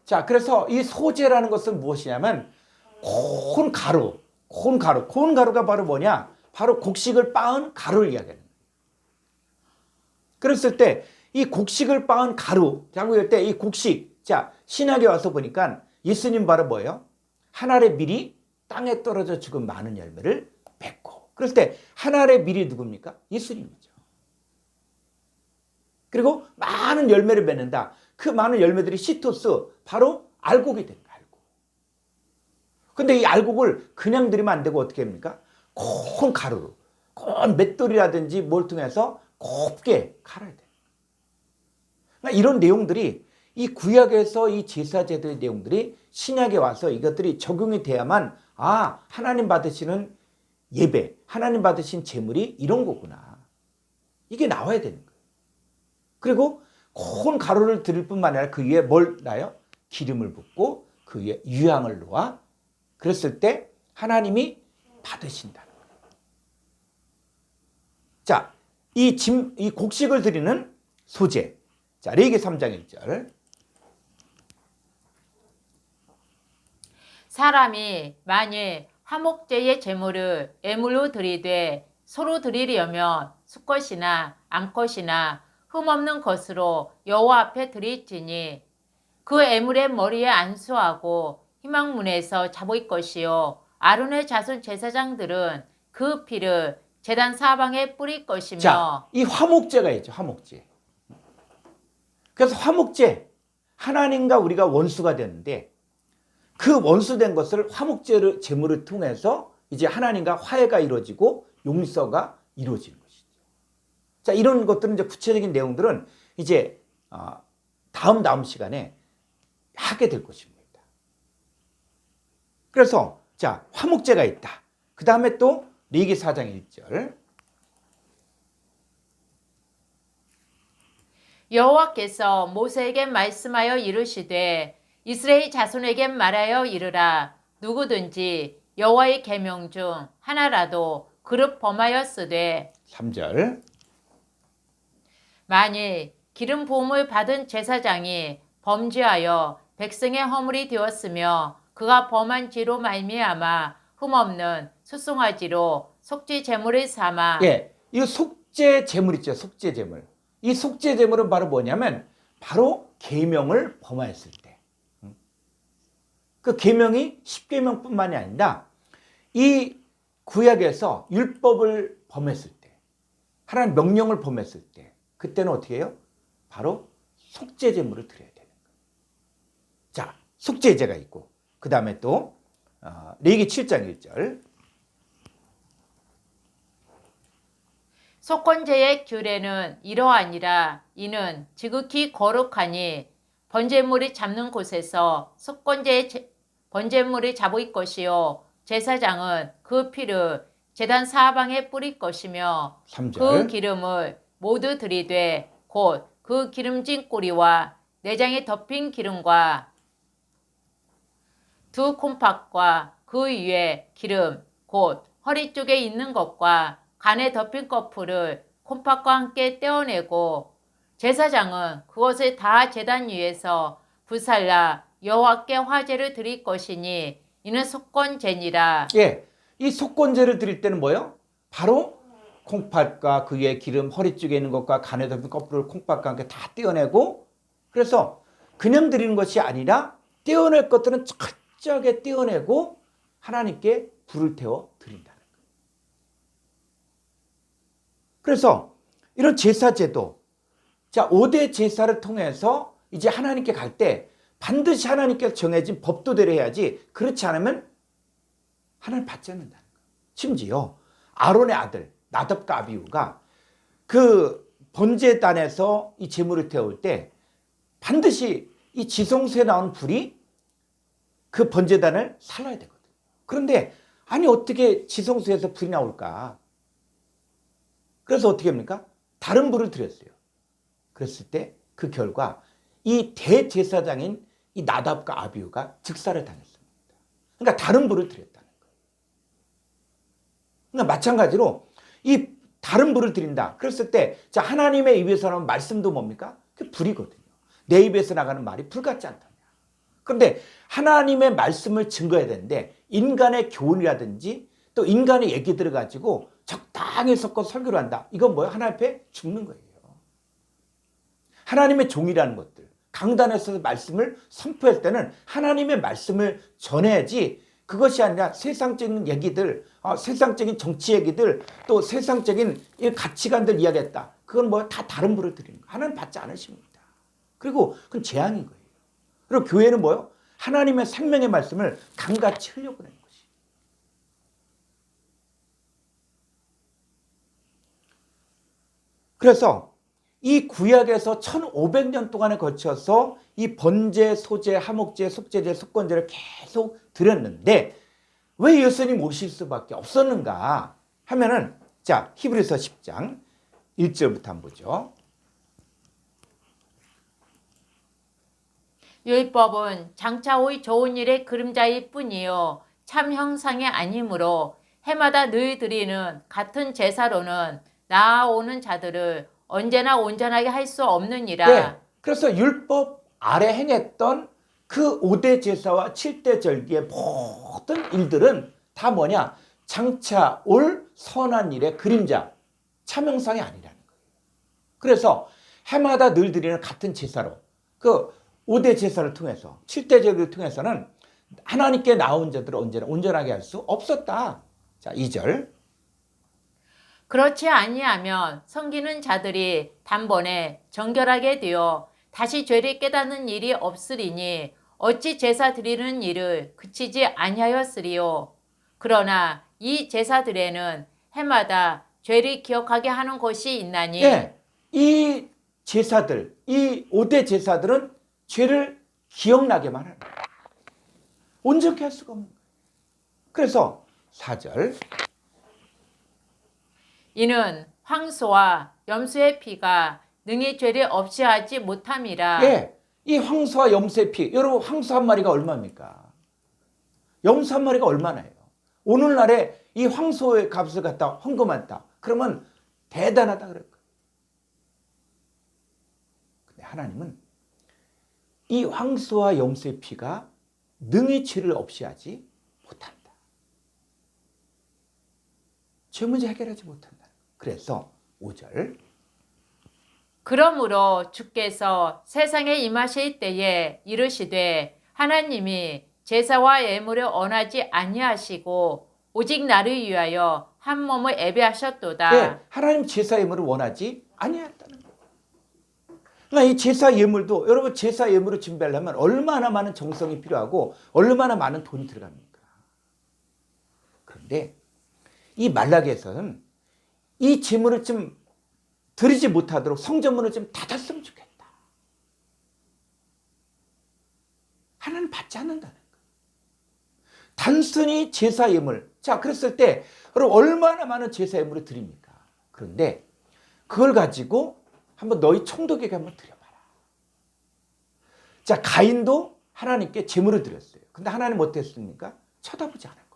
자, 그래서 이 소제라는 것은 무엇이냐면 고운 가루가 바로 뭐냐? 바로 곡식을 빻은 가루를 이야기하는 거예요. 그랬을 때 이 곡식을 빻은 가루라고 할 때 이 곡식, 자 신약에 와서 보니까 예수님 바로 뭐예요? 하늘의 밀이 땅에 떨어져 죽은 많은 열매를 맺고. 그랬을 때 하늘의 밀이 누굽니까? 예수님이죠. 그리고 많은 열매를 맺는다. 그 많은 열매들이 시토스, 바로 알곡이 된 거예요. 알곡. 근데 이 알곡을 그냥 드리면 안 되고 어떻게 합니까? 고운 가루로, 고운 맷돌이라든지 뭘 통해서 곱게 갈아야 돼요. 그러니까 이런 내용들이 이 구약에서 이 제사제도의 내용들이 신약에 와서 이것들이 적용이 돼야만 하나님 받으시는 예배, 하나님 받으신 제물이 이런 거구나. 이게 나와야 되는 거예요. 그리고 고운 가루를 드릴 뿐만 아니라 그 위에 뭘 놔요? 기름을 붓고 그 위에 유향을 놓아 그랬을 때 하나님이 받으신다는 거예요. 자, 이 곡식을 드리는 소제. 자, 레위기 3장 1절. 사람이 만일 화목제의 제물을 애물로 드리되 서로 드리려면 수컷이나 암컷이나 흠없는 것으로 여호와 앞에 드릴지니 그 애물의 머리에 안수하고 희망문에서 잡을 것이요 아론의 자손 제사장들은 그 피를 제단 사방에 뿌릴 것이며. 자, 이 화목제가 있죠. 화목제. 그래서 화목제, 하나님과 우리가 원수가 되는데 그 원수된 것을 화목제를 제물을 통해서 이제 하나님과 화해가 이루어지고 용서가 이루어지는 것이죠. 자, 이런 것들은 이제 구체적인 내용들은 이제 다음 시간에 하게 될 것입니다. 그래서 자, 화목제가 있다. 그 다음에 또 레위기 4장 1절. 여호와께서 모세에게 말씀하여 이르시되 이스라엘 자손에게 말하여 이르라. 누구든지 여호와의 계명 중 하나라도 그릇 범하였으되 3절. 만일 기름 부음을 받은 제사장이 범죄하여 백성의 허물이 되었으며 그가 범한 죄로 말미암아 흠없는 수송아지로 속죄 제물을 삼아 예, 이 속죄 제물 있죠. 속죄 제물. 이 속죄 제물은 바로 뭐냐면 바로 계명을 범하였을 때. 그 계명이 10계명뿐만이 아니라 이 구약에서 율법을 범했을 때, 하나님 명령을 범했을 때, 그때는 어떻게 해요? 바로 속죄 제물을 드려야 되는 거예요. 자, 속죄제가 있고, 그 다음에 또 레위기 7장 1절. 속건제의 규례는 이러하니라. 이는 지극히 거룩하니 번제물이 잡는 곳에서 번제물이 잡을 것이요 제사장은 그 피를 제단 사방에 뿌릴 것이며 3절. 그 기름을 모두 들이되 곧 그 기름진 꼬리와 내장에 덮인 기름과 두 콩팥과 그 위에 기름 곧 허리 쪽에 있는 것과 간에 덮인 거풀을 콩팥과 함께 떼어내고 제사장은 그것을 다 제단 위에서 불살라 여호와께 화제를 드릴 것이니 이는 속건제니라. 예, 이 속건제를 드릴 때는 뭐예요? 바로 콩팥과 그 위에 기름, 허리 쪽에 있는 것과 간에 덮인 거풀을 콩팥과 함께 다 떼어내고, 그래서 그냥 드리는 것이 아니라 떼어낼 것들은 철저하게 떼어내고 하나님께 불을 태워 드린다는 거예요. 그래서 이런 제사제도, 자, 5대 제사를 통해서 이제 하나님께 갈 때 반드시 하나님께서 정해진 법도대로 해야지, 그렇지 않으면 하나님 받지 않는다는 거예요. 심지어 아론의 아들 나답과 아비후가 그 번제단에서 이 제물을 태울 때 반드시 이 지성소에 나오는 불이 그 번제단을 살라야 되거든요. 그런데 아니 어떻게 지성소에서 불이 나올까? 그래서 어떻게 합니까? 다른 불을 드렸어요. 그랬을 때 그 결과 이 대제사장인 이 나답과 아비후가 즉사를 당했습니다. 그러니까 다른 불을 드렸다는 거예요. 그러니까 마찬가지로 이 다른 불을 드린다. 그랬을 때 자, 하나님의 입에서 나오는 말씀도 뭡니까? 그 불이거든요. 내 입에서 나가는 말이 불 같지 않다냐. 그런데 하나님의 말씀을 증거해야 되는데 인간의 교훈이라든지 또 인간의 얘기들을 가지고 적당히 섞어 설교를 한다. 이건 뭐예요? 하나님 앞에 죽는 거예요. 하나님의 종이라는 것들, 강단에서 말씀을 선포할 때는 하나님의 말씀을 전해야지, 그것이 아니라 세상적인 얘기들, 세상적인 정치 얘기들, 또 세상적인 가치관들 이야기했다. 그건 뭐 다 다른 불을 드리는 거예요. 하나님 받지 않으십니다. 그리고 그건 재앙인 거예요. 그리고 교회는 뭐예요? 하나님의 생명의 말씀을 강같이 흘려보내는 것이. 그래서 이 구약에서 1500년 동안에 거쳐서 이 번제, 소제, 하목제, 속제제, 속건제를 계속 드렸는데 왜 예수님 오실 수밖에 없었는가 하면은, 자, 히브리서 10장 1절부터 한번 보죠. 율법은 장차 올 좋은 일의 그림자일 뿐이요 참 형상이 아니므로 해마다 늘 드리는 같은 제사로는 나아오는 자들을 언제나 온전하게 할 수 없느니라. 네, 그래서 율법 아래 행했던 그 5대 제사와 7대 절기의 모든 일들은 다 뭐냐? 장차 올 선한 일의 그림자, 참형상이 아니라는 거예요. 그래서 해마다 늘 드리는 같은 제사로 그 5대 제사를 통해서 7대 절기를 통해서는 하나님께 나온 자들을 언제나 온전하게 할 수 없었다. 자, 2절. 그렇지 아니하면 섬기는 자들이 단번에 정결하게 되어 다시 죄를 깨닫는 일이 없으리니 어찌 제사 드리는 일을 그치지 아니하였으리요. 그러나 이 제사들에는 해마다 죄를 기억하게 하는 것이 있나니. 네, 이 제사들, 이 5대 제사들은 죄를 기억나게만 하는 거예요. 온전케 할 수가 없는 거예요. 그래서 4절. 이는 황소와 염소의 피가 능히 죄를 없이 하지 못함이라. 예, 이 황소와 염소의 피, 여러분 황소 한 마리가 얼마입니까? 염소 한 마리가 얼마나요? 오늘날에 이 황소의 값을 갖다 헌금한다. 그러면 대단하다 그럴 거예요. 근데 하나님은 이 황소와 염소의 피가 능히 죄를 없이 하지 못한다. 죄 문제 해결하지 못한다. 그래서 5절 그러므로 주께서 세상에 임하실 때에 이르시되 하나님이 제사와 예물을 원하지 아니하시고 오직 나를 위하여 한 몸을 예배하셨도다. 네, 하나님 제사 예물을 원하지 아니했다는 거예요. 그러니까 이 제사 예물도 여러분 제사 예물을 준비하려면 얼마나 많은 정성이 필요하고 얼마나 많은 돈이 들어갑니까? 그런데 이 말라기에서는 이 제물을 좀 드리지 못하도록 성전문을 좀 닫았으면 좋겠다. 하나님 받지 않는다는 거예요. 단순히 제사 예물. 자, 그랬을 때 여러분 얼마나 많은 제사 예물을 드립니까? 그런데 그걸 가지고 한번 너희 총독에게 한번 드려봐라. 자, 가인도 하나님께 제물을 드렸어요. 근데 하나님 어땠습니까? 쳐다보지 않았거든요.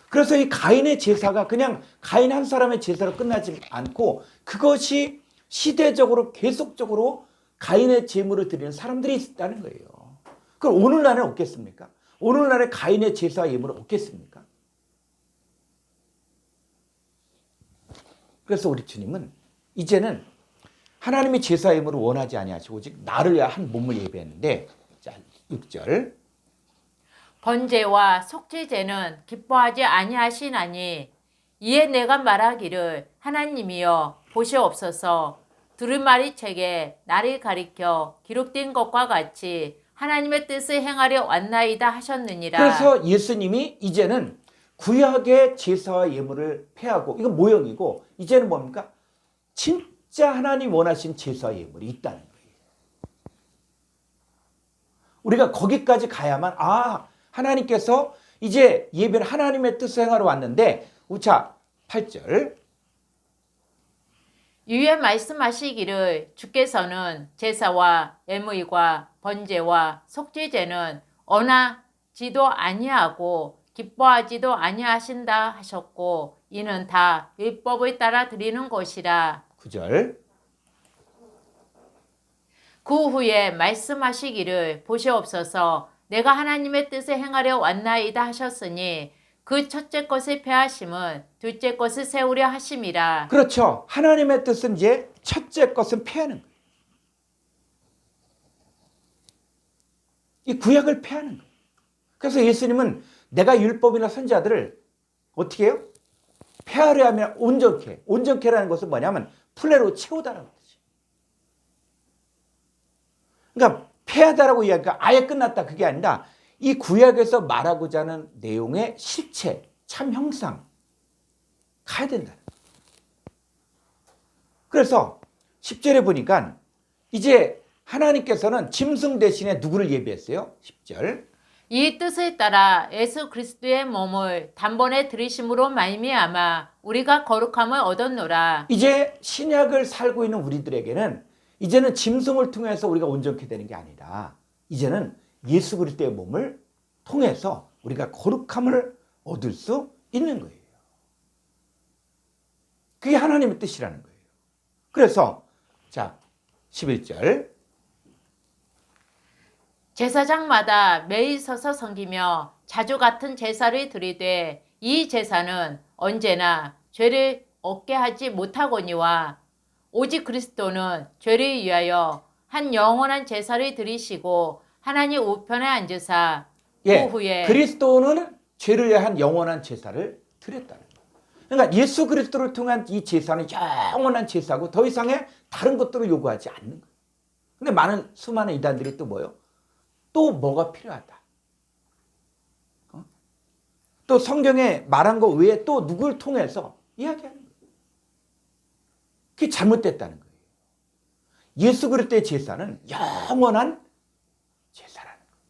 그래서 이 가인의 제사가 그냥 가인 한 사람의 제사로 끝나지 않고 그것이 시대적으로 계속적으로 가인의 제물을 드리는 사람들이 있다는 거예요. 그럼 오늘날에 없겠습니까? 오늘날에 가인의 제사 예물을 없겠습니까? 그래서 우리 주님은 이제는 하나님이 제사 예물을 원하지 아니하시고 오직 나를 위하여 한 몸을 예배했는데, 자 6절 번제와 속죄제는 기뻐하지 아니하시나니 이에 내가 말하기를 하나님이여 보시옵소서. 두루마리 책에 나를 가리켜 기록된 것과 같이 하나님의 뜻을 행하려 왔나이다 하셨느니라. 그래서 예수님이 이제는 구약의 제사와 예물을 폐하고 이건 모형이고 이제는 뭡니까? 진짜 하나님 원하신 제사와 예물이 있다는 거예요. 우리가 거기까지 가야만 하나님께서 이제 예배는 하나님의 뜻을 행하러 왔는데 자 8절 이에 말씀하시기를 주께서는 제사와 예물과 번제와 속죄제는 언하지도 아니하고 기뻐하지도 아니하신다 하셨고 이는 다 율법을 따라 드리는 것이라. 9절 그 후에 말씀하시기를 보시옵소서. 내가 하나님의 뜻을 행하려 왔나이다 하셨으니 그 첫째 것을 폐하심은 둘째 것을 세우려 하심이라. 그렇죠. 하나님의 뜻은 이제 첫째 것은 폐하는 거예요. 이 구약을 폐하는 거예요. 그래서 예수님은 내가 율법이나 선지자들을 어떻게 해요? 폐하려 하면 온전케. 온전케라는 것은 뭐냐면 플레로 채우다라는 거지. 그러니까 폐하다라고 이야기가 아예 끝났다 그게 아니라 이 구약에서 말하고자 하는 내용의 실체, 참 형상 가야 된다는 거예요. 그래서 10절에 보니까 이제 하나님께서는 짐승 대신에 누구를 예비했어요? 10절 이 뜻을 따라 예수 그리스도의 몸을 단번에 들이심으로 말미암아 우리가 거룩함을 얻었노라. 이제 신약을 살고 있는 우리들에게는 이제는 짐승을 통해서 우리가 온전케 되는 게 아니라 이제는 예수 그리스도의 몸을 통해서 우리가 거룩함을 얻을 수 있는 거예요. 그게 하나님의 뜻이라는 거예요. 그래서 자 11절 제사장마다 매일 서서 섬기며 자주 같은 제사를 드리되 이 제사는 언제나 죄를 얻게 하지 못하거니와 오직 그리스도는 죄를 위하여 한 영원한 제사를 드리시고 하나님 우편에 앉으사 그 후에 그리스도는 죄를 위해 한 영원한 제사를 드렸다는 거예요. 그러니까 예수 그리스도를 통한 이 제사는 영원한 제사고 더 이상의 다른 것들을 요구하지 않는 거예요. 근데 수많은 이단들이 또 뭐예요? 또 뭐가 필요하다. 또 성경에 말한 것 외에 또 누굴 통해서 이야기하는 거예요. 그게 잘못됐다는 거예요. 예수 그리스도의 제사는 영원한 제사라는 거예요.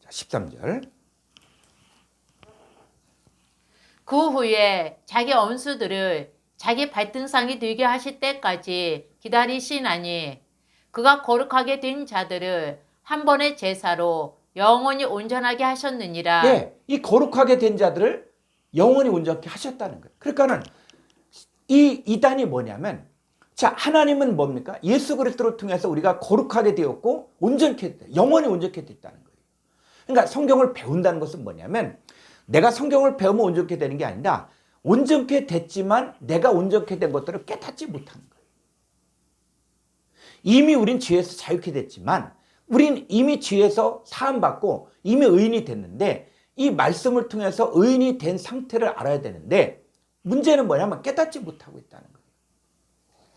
자, 13절 그 후에 자기 원수들을 자기 발등상이 되게 하실 때까지 기다리시나니 그가 거룩하게 된 자들을 한 번의 제사로 영원히 온전하게 하셨느니라. 예, 이 거룩하게 된 자들을 영원히 온전케 하셨다는 거예요. 그러니까는 이 이단이 뭐냐면, 자, 하나님은 뭡니까? 예수 그리스도를 통해서 우리가 거룩하게 되었고 온전케 됐다. 영원히 온전케 됐다는 거예요. 그러니까 성경을 배운다는 것은 뭐냐면, 내가 성경을 배우면 온전케 되는 게 아니라 온전케 됐지만 내가 온전케 된 것들을 깨닫지 못하는 거예요. 이미 우린 죄에서 자유케 됐지만 우린 이미 죄에서 사함받고 이미 의인이 됐는데, 이 말씀을 통해서 의인이 된 상태를 알아야 되는데, 문제는 뭐냐면 깨닫지 못하고 있다는 거예요.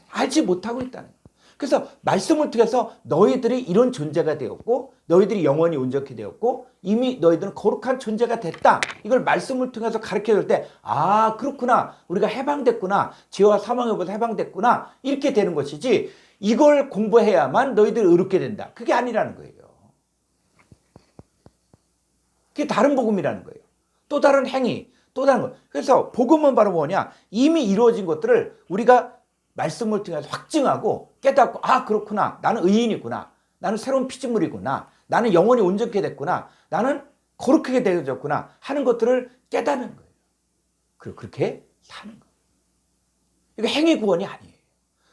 알지 못하고 있다는 거예요. 그래서 말씀을 통해서 너희들이 이런 존재가 되었고 너희들이 영원히 온전케 되었고 이미 너희들은 거룩한 존재가 됐다. 이걸 말씀을 통해서 가르쳐줄 때, 아, 그렇구나, 우리가 해방됐구나, 죄와 사망으로부터 해방됐구나, 이렇게 되는 것이지, 이걸 공부해야만 너희들이 의롭게 된다, 그게 아니라는 거예요. 그게 다른 복음이라는 거예요. 또 다른 행위, 또 다른 것. 그래서 복음은 바로 뭐냐, 이미 이루어진 것들을 우리가 말씀을 통해서 확증하고 깨닫고, 아, 그렇구나, 나는 의인이구나, 나는 새로운 피조물이구나, 나는 영원히 온전케 됐구나, 나는 거룩하게 되어졌구나 하는 것들을 깨닫는 거예요. 그리고 그렇게 사는 거예요. 이게 행위 구원이 아니에요.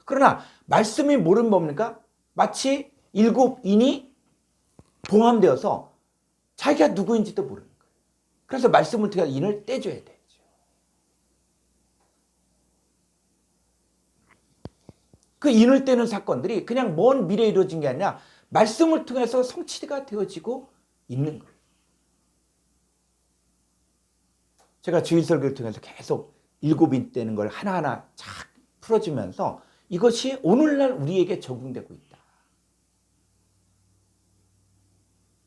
그러나 말씀이 뭐는 뭡니까? 마치 일곱 인이 봉함되어서 자기가 누구인지도 모르는 거예요. 그래서 말씀을 통해서 인을 떼줘야 되죠. 그 인을 떼는 사건들이 그냥 먼 미래에 이루어진 게 아니라 말씀을 통해서 성취가 되어지고 있는 거예요. 제가 주일 설교를 통해서 계속 일곱인 떼는 걸 하나하나 쫙 풀어주면서 이것이 오늘날 우리에게 적용되고 있다.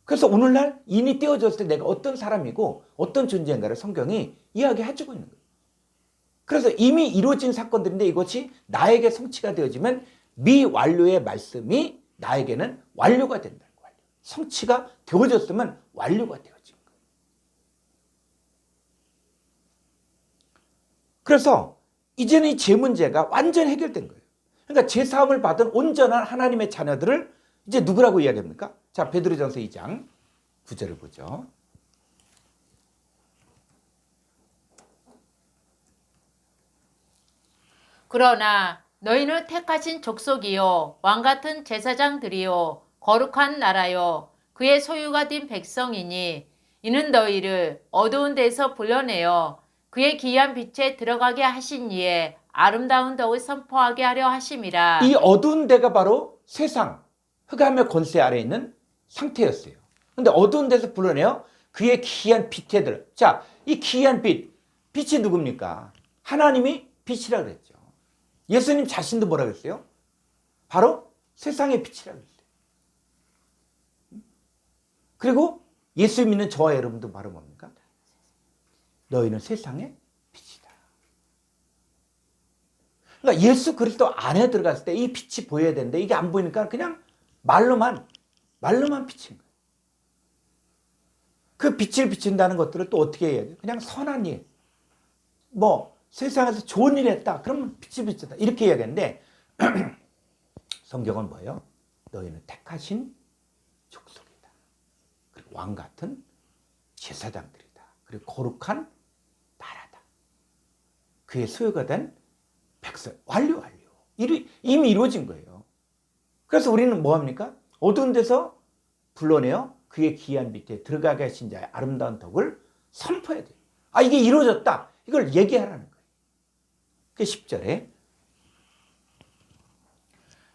그래서 오늘날 인이 떼어졌을 때 내가 어떤 사람이고 어떤 존재인가를 성경이 이야기해주고 있는 거예요. 그래서 이미 이루어진 사건들인데 이것이 나에게 성취가 되어지면 미완료의 말씀이 나에게는 완료가 된다는 거예요. 성취가 되어졌으면 완료가 되어진 거예요. 그래서 이제는 이 죄 문제가 완전히 해결된 거예요. 그러니까 죄사함을 받은 온전한 하나님의 자녀들을 이제 누구라고 이야기합니까? 자, 베드로전서 2장 9절을 보죠. 그러나 너희는 택하신 족속이요 왕같은 제사장들이요 거룩한 나라요 그의 소유가 된 백성이니 이는 너희를 어두운 데서 불러내어 그의 기이한 빛에 들어가게 하신 이에 아름다운 덕을 선포하게 하려 하심이라. 이 어두운 데가 바로 세상, 흑암의 권세 아래에 있는 상태였어요. 근데 어두운 데서 불러내어 그의 기이한 빛에 들어. 자, 이 기이한 빛, 빛이 누굽니까? 하나님이 빛이라 그랬죠. 예수님 자신도 뭐라 그랬어요? 바로 세상의 빛이라 그랬어요. 그리고 예수 믿는 저와 여러분도 바로 뭡니까? 너희는 세상의 빛이다. 그러니까 예수 그리스도 안에 들어갔을 때 이 빛이 보여야 되는데 이게 안 보이니까 그냥 말로만 비친 거예요. 그 빛을 비춘다는 것들을 또 어떻게 해야 돼요? 그냥 선한 일, 뭐 세상에서 좋은 일 했다, 그러면 빛이 비쳤다, 이렇게 이야기하는데 성경은 뭐예요? 너희는 택하신 족속이다, 그리고 왕같은 제사장들이다, 그리고 거룩한 나라다, 그의 소유가 된 백성. 완료. 이미 이루어진 거예요. 그래서 우리는 뭐합니까? 어두운 데서 불러내어 그의 기이한 빛에 들어가게 하신 자의 아름다운 덕을 선포해야 돼요. 아, 이게 이루어졌다, 이걸 얘기하라는 거예요. 그 10절에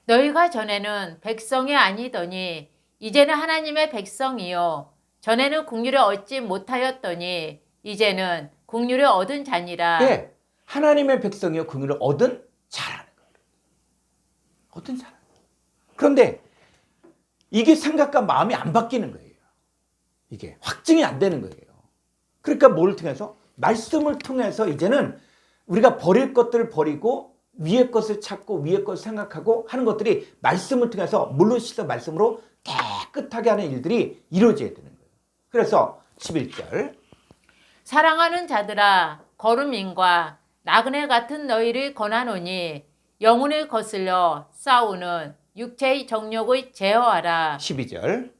너희가 전에는 백성이 아니더니 이제는 하나님의 백성이요 전에는 국류를 얻지 못하였더니 이제는 국류를 얻은 자니라. 예, 하나님의 백성이요 긍휼을 얻은 자라는 거예요. 얻은 자. 그런데 이게 생각과 마음이 안 바뀌는 거예요. 이게 확증이 안 되는 거예요. 그러니까 뭘 통해서? 말씀을 통해서 이제는 우리가 버릴 것들을 버리고 위의 것을 찾고 위의 것을 생각하고 하는 것들이 말씀을 통해서 물로 씻어 말씀으로 깨끗하게 하는 일들이 이루어져야 되는 거예요. 그래서 11절 사랑하는 자들아 거름인과 나그네 같은 너희를 권하노니 영혼을 거슬려 싸우는 육체의 정욕의 제어하라. 12절.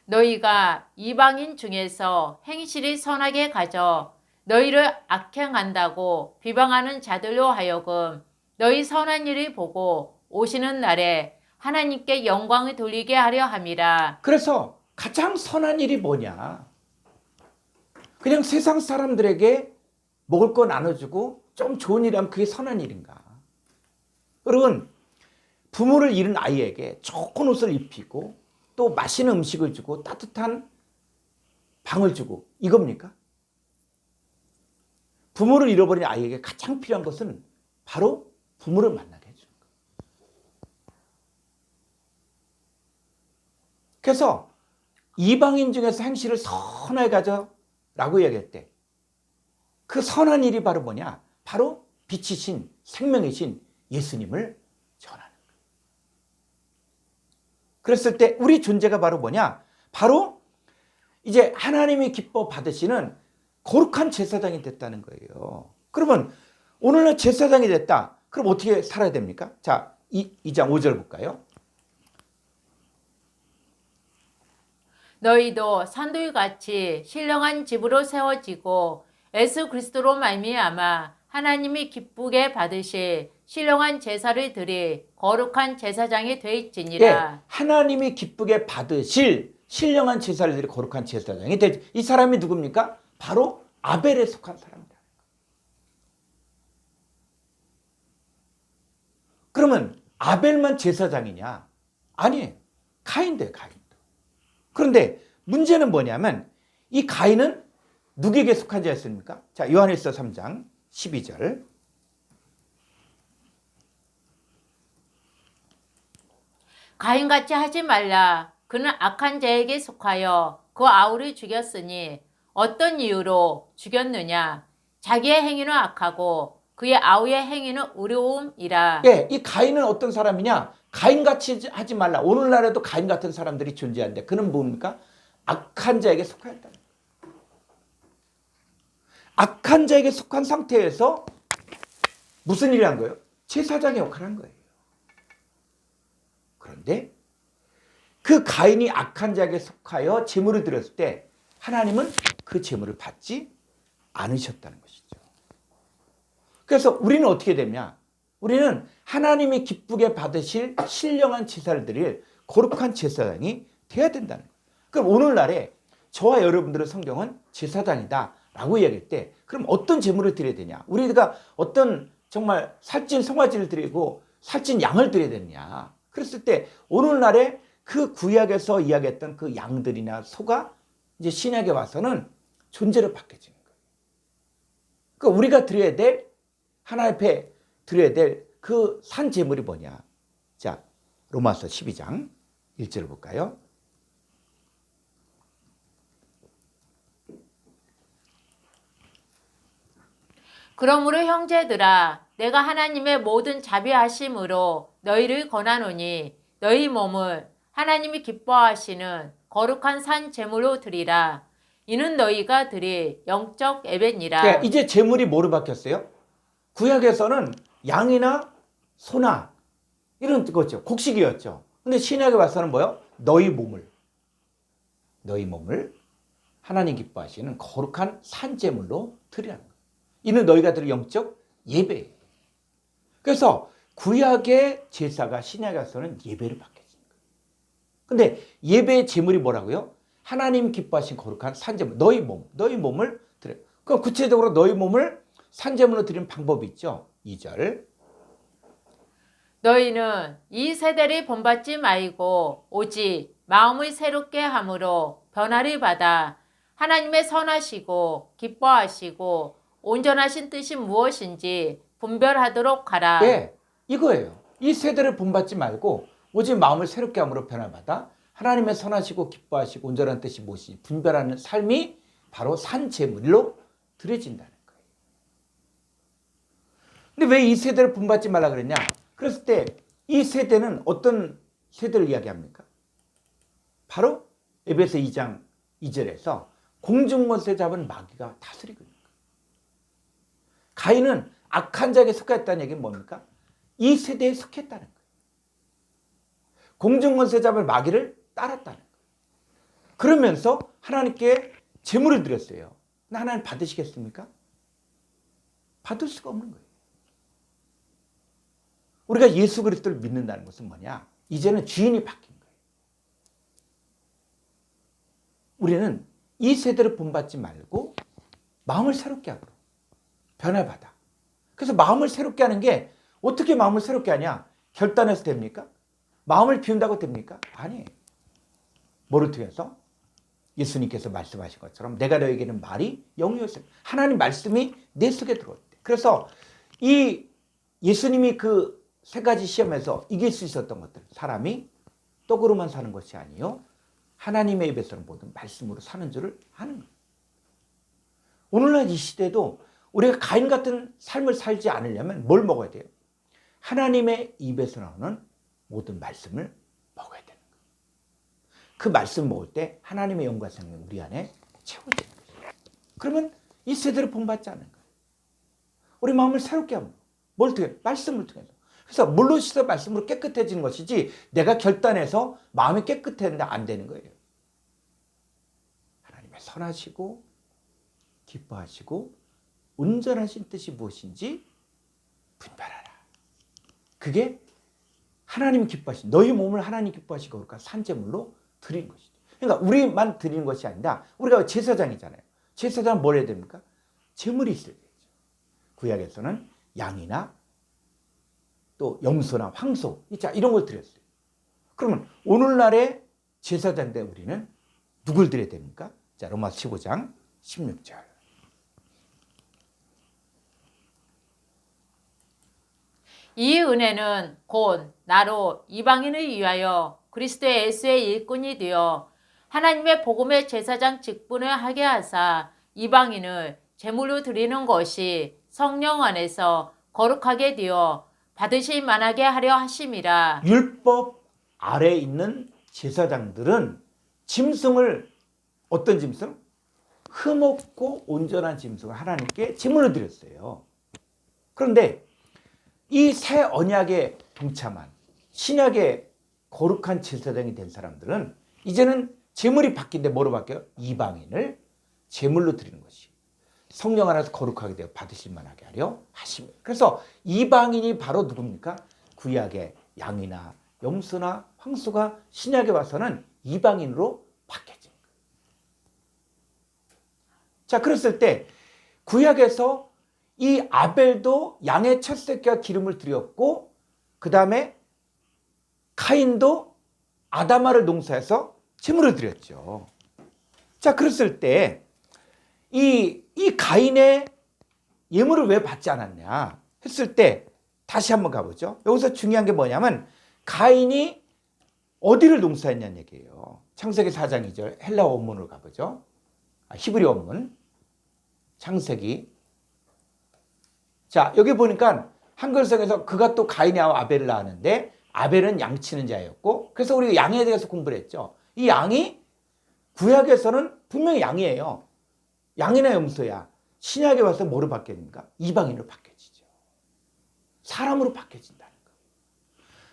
너희가 이방인 중에서 행실이 선하게 가져 너희를 악행한다고 비방하는 자들로 하여금 너희 선한 일을 보고 오시는 날에 하나님께 영광을 돌리게 하려 함이라. 그래서 가장 선한 일이 뭐냐? 그냥 세상 사람들에게 먹을 거 나눠주고 좀 좋은 일하면 그게 선한 일인가? 여러분, 부모를 잃은 아이에게 좋은 옷을 입히고 또 맛있는 음식을 주고 따뜻한 방을 주고 이겁니까? 부모를 잃어버린 아이에게 가장 필요한 것은 바로 부모를 만나게 해주는 거예요. 그래서 이방인 중에서 행실을 선하게 가져라고 얘기할 때 그 선한 일이 바로 뭐냐? 바로 빛이신 생명이신 예수님을 전하는 거예요. 그랬을 때 우리 존재가 바로 뭐냐? 바로 이제 하나님이 기뻐 받으시는 거룩한 제사장이 됐다는 거예요. 그러면 오늘날 제사장이 됐다. 그럼 어떻게 살아야 됩니까? 자, 2장 5절 볼까요? 너희도 산돌같이 신령한 집으로 세워지고 예수 그리스도로 말미암아 하나님이 기쁘게 받으실 신령한 제사를 드릴 거룩한 제사장이 되있지니라. 예, 하나님이 기쁘게 받으실 신령한 제사를 드릴 거룩한 제사장이 되지. 이 사람이 누굽니까? 바로 아벨에 속한 사람이다. 그러면 아벨만 제사장이냐? 아니에요. 가인도 가인도. 그런데 문제는 뭐냐면 이 가인은 누구에게 속한 자였습니까? 자, 요한일서 3장 12절. 가인같이 하지 말라. 그는 악한 자에게 속하여 그 아우를 죽였으니 어떤 이유로 죽였느냐? 자기의 행위는 악하고 그의 아우의 행위는 의로움이라. 예, 이 가인은 어떤 사람이냐? 가인같이 하지 말라. 오늘날에도 가인 같은 사람들이 존재하는데 그는 뭡니까? 악한 자에게 속하였다. 악한 자에게 속한 상태에서 무슨 일을 한 거예요? 제사장의 역할을 한 거예요. 그런데 그 가인이 악한 자에게 속하여 제물을 드렸을 때 하나님은 그 제물을 받지 않으셨다는 것이죠. 그래서 우리는 어떻게 되냐? 우리는 하나님이 기쁘게 받으실 신령한 제사를 드릴 거룩한 제사장이 돼야 된다는 거예요. 그럼 오늘날에 저와 여러분들의 성경은 제사장이다 라고 이야기할 때 그럼 어떤 제물을 드려야 되냐? 우리가 어떤 정말 살찐 송아지를 드리고 살찐 양을 드려야 되느냐? 그랬을 때 오늘날에 그 구약에서 이야기했던 그 양들이나 소가 이제 신약에 와서는 존재를 바뀌어지는 거예요. 그러니까 우리가 드려야 될 하나님 앞에 드려야 될 그 산 제물이 뭐냐? 자, 로마서 12장 1절 볼까요? 그러므로 형제들아 내가 하나님의 모든 자비하심으로 너희를 권하노니 너희 몸을 하나님이 기뻐하시는 거룩한 산 제물로 드리라. 이는 너희가 드릴 영적 예배니라. 네, 이제 제물이 뭐로 바뀌었어요? 구약에서는 양이나 소나 이런 거죠. 곡식이었죠. 근데 신약에 와서는 뭐요? 너희 몸을 하나님 기뻐하시는 거룩한 산 제물로 드리라는 거예요. 이는 너희가 드릴 영적 예배예요. 그래서 구약의 제사가 신약에 와서는 예배를 받게 됩니다. 근데 예배의 제물이 뭐라고요? 하나님 기뻐하신 거룩한 산제물, 너희 몸을 드려요. 그럼 구체적으로 너희 몸을 산제물로 드리는 방법이 있죠. 2절. 너희는 이 세대를 본받지 말고 오직 마음을 새롭게 함으로 변화를 받아 하나님의 선하시고 기뻐하시고 온전하신 뜻이 무엇인지 분별하도록 하라. 예, 이거예요. 이 세대를 본받지 말고 오직 마음을 새롭게 함으로 변화받아 하나님의 선하시고 기뻐하시고 온전한 뜻이 무엇인지 분별하는 삶이 바로 산제물로 드려진다는 거예요. 근데 왜 이 세대를 본받지 말라 그랬냐? 그랬을 때 이 세대는 어떤 세대를 이야기합니까? 바로 에베소 2장 2절에서 공중못에 잡은 마귀가 다스리고 있는 거예요. 가인은 악한 자에게 속했다는 얘기는 뭡니까? 이 세대에 속했다는 거예요. 공중못에 잡은 마귀를 따랐다는 거예요. 그러면서 하나님께 제물을 드렸어요. 근데 하나님 받으시겠습니까? 받을 수가 없는 거예요. 우리가 예수 그리스도를 믿는다는 것은 뭐냐? 이제는 주인이 바뀐 거예요. 우리는 이 세대를 본받지 말고 마음을 새롭게 하고 변화받아. 그래서 마음을 새롭게 하는 게 어떻게 마음을 새롭게 하냐? 결단해서 됩니까? 마음을 비운다고 됩니까? 아니에요. 뭐를 통해서? 예수님께서 말씀하신 것처럼 내가 너에게는 말이 영이었어요. 하나님 말씀이 내 속에 들어올 때. 그래서 이 예수님이 그 세 가지 시험에서 이길 수 있었던 것들, 사람이 떡으로만 사는 것이 아니요 하나님의 입에서는 모든 말씀으로 사는 줄을 아는 거예요. 오늘날 이 시대도 우리가 가인 같은 삶을 살지 않으려면 뭘 먹어야 돼요? 하나님의 입에서 나오는 모든 말씀을 먹어야 되는 거예요. 그 말씀 먹을 때 하나님의 영과 생명 우리 안에 채워지는 거예요. 그러면 이 세대를 본받지 않는 거예요. 우리 마음을 새롭게 합니다. 뭘 통해? 말씀을 통해서. 그래서 물로 씻어 말씀으로 깨끗해지는 것이지 내가 결단해서 마음이 깨끗했는데 안 되는 거예요. 하나님의 선하시고 기뻐하시고 온전하신 뜻이 무엇인지 분별하라. 그게 하나님 기뻐하신 너희 몸을 하나님 기뻐하시고 그러니까 산제물로 드리는 것이죠. 그러니까 우리만 드리는 것이 아니라 우리가 제사장이잖아요. 제사장은 뭘 해야 됩니까? 제물이 있어야 되죠. 구약에서는 양이나 또 염소나 황소 이런 걸 드렸어요. 그러면 오늘날의 제사장 때 우리는 누굴 드려야 됩니까? 자, 로마서 15장 16절. 이 은혜는 곧 나로 이방인을 위하여 그리스도 예수의 일꾼이 되어 하나님의 복음의 제사장 직분을 하게 하사 이방인을 제물로 드리는 것이 성령 안에서 거룩하게 되어 받으실 만하게 하려 하심이라. 율법 아래에 있는 제사장들은 짐승을 어떤 짐승? 흠없고 온전한 짐승을 하나님께 제물로 드렸어요. 그런데 이 새 언약에 동참한 신약의 거룩한 제사장이 된 사람들은 이제는 제물이 바뀐데 뭐로 바뀌어요? 이방인을 제물로 드리는 것이 성령 안에서 거룩하게 되어 받으실 만하게 하려 하십니다. 그래서 이방인이 바로 누굽니까? 구약의 양이나 염소나 황소가 신약에 와서는 이방인으로 바뀌어진 거예요. 자, 그랬을 때 구약에서 이 아벨도 양의 첫 새끼와 기름을 드렸고 그 다음에 카인도 아다마를 농사해서 제물을 드렸죠. 자, 그랬을 때 이 가인의 예물을 왜 받지 않았냐 했을 때 다시 한번 가보죠. 여기서 중요한 게 뭐냐면 가인이 어디를 농사했냐는 얘기예요. 창세기 4장 2절 헬라 원문으로 가보죠. 히브리 원문 창세기. 자, 여기 보니까 한글성에서 그가 또 가인이와 아벨을 낳았는데 아벨은 양치는 자였고 그래서 우리가 양에 대해서 공부를 했죠. 이 양이 구약에서는 분명히 양이에요. 양이나 염소야. 신약에 와서 뭐로 바뀌어집니까? 이방인으로 바뀌어지죠. 사람으로 바뀌어진다는 거.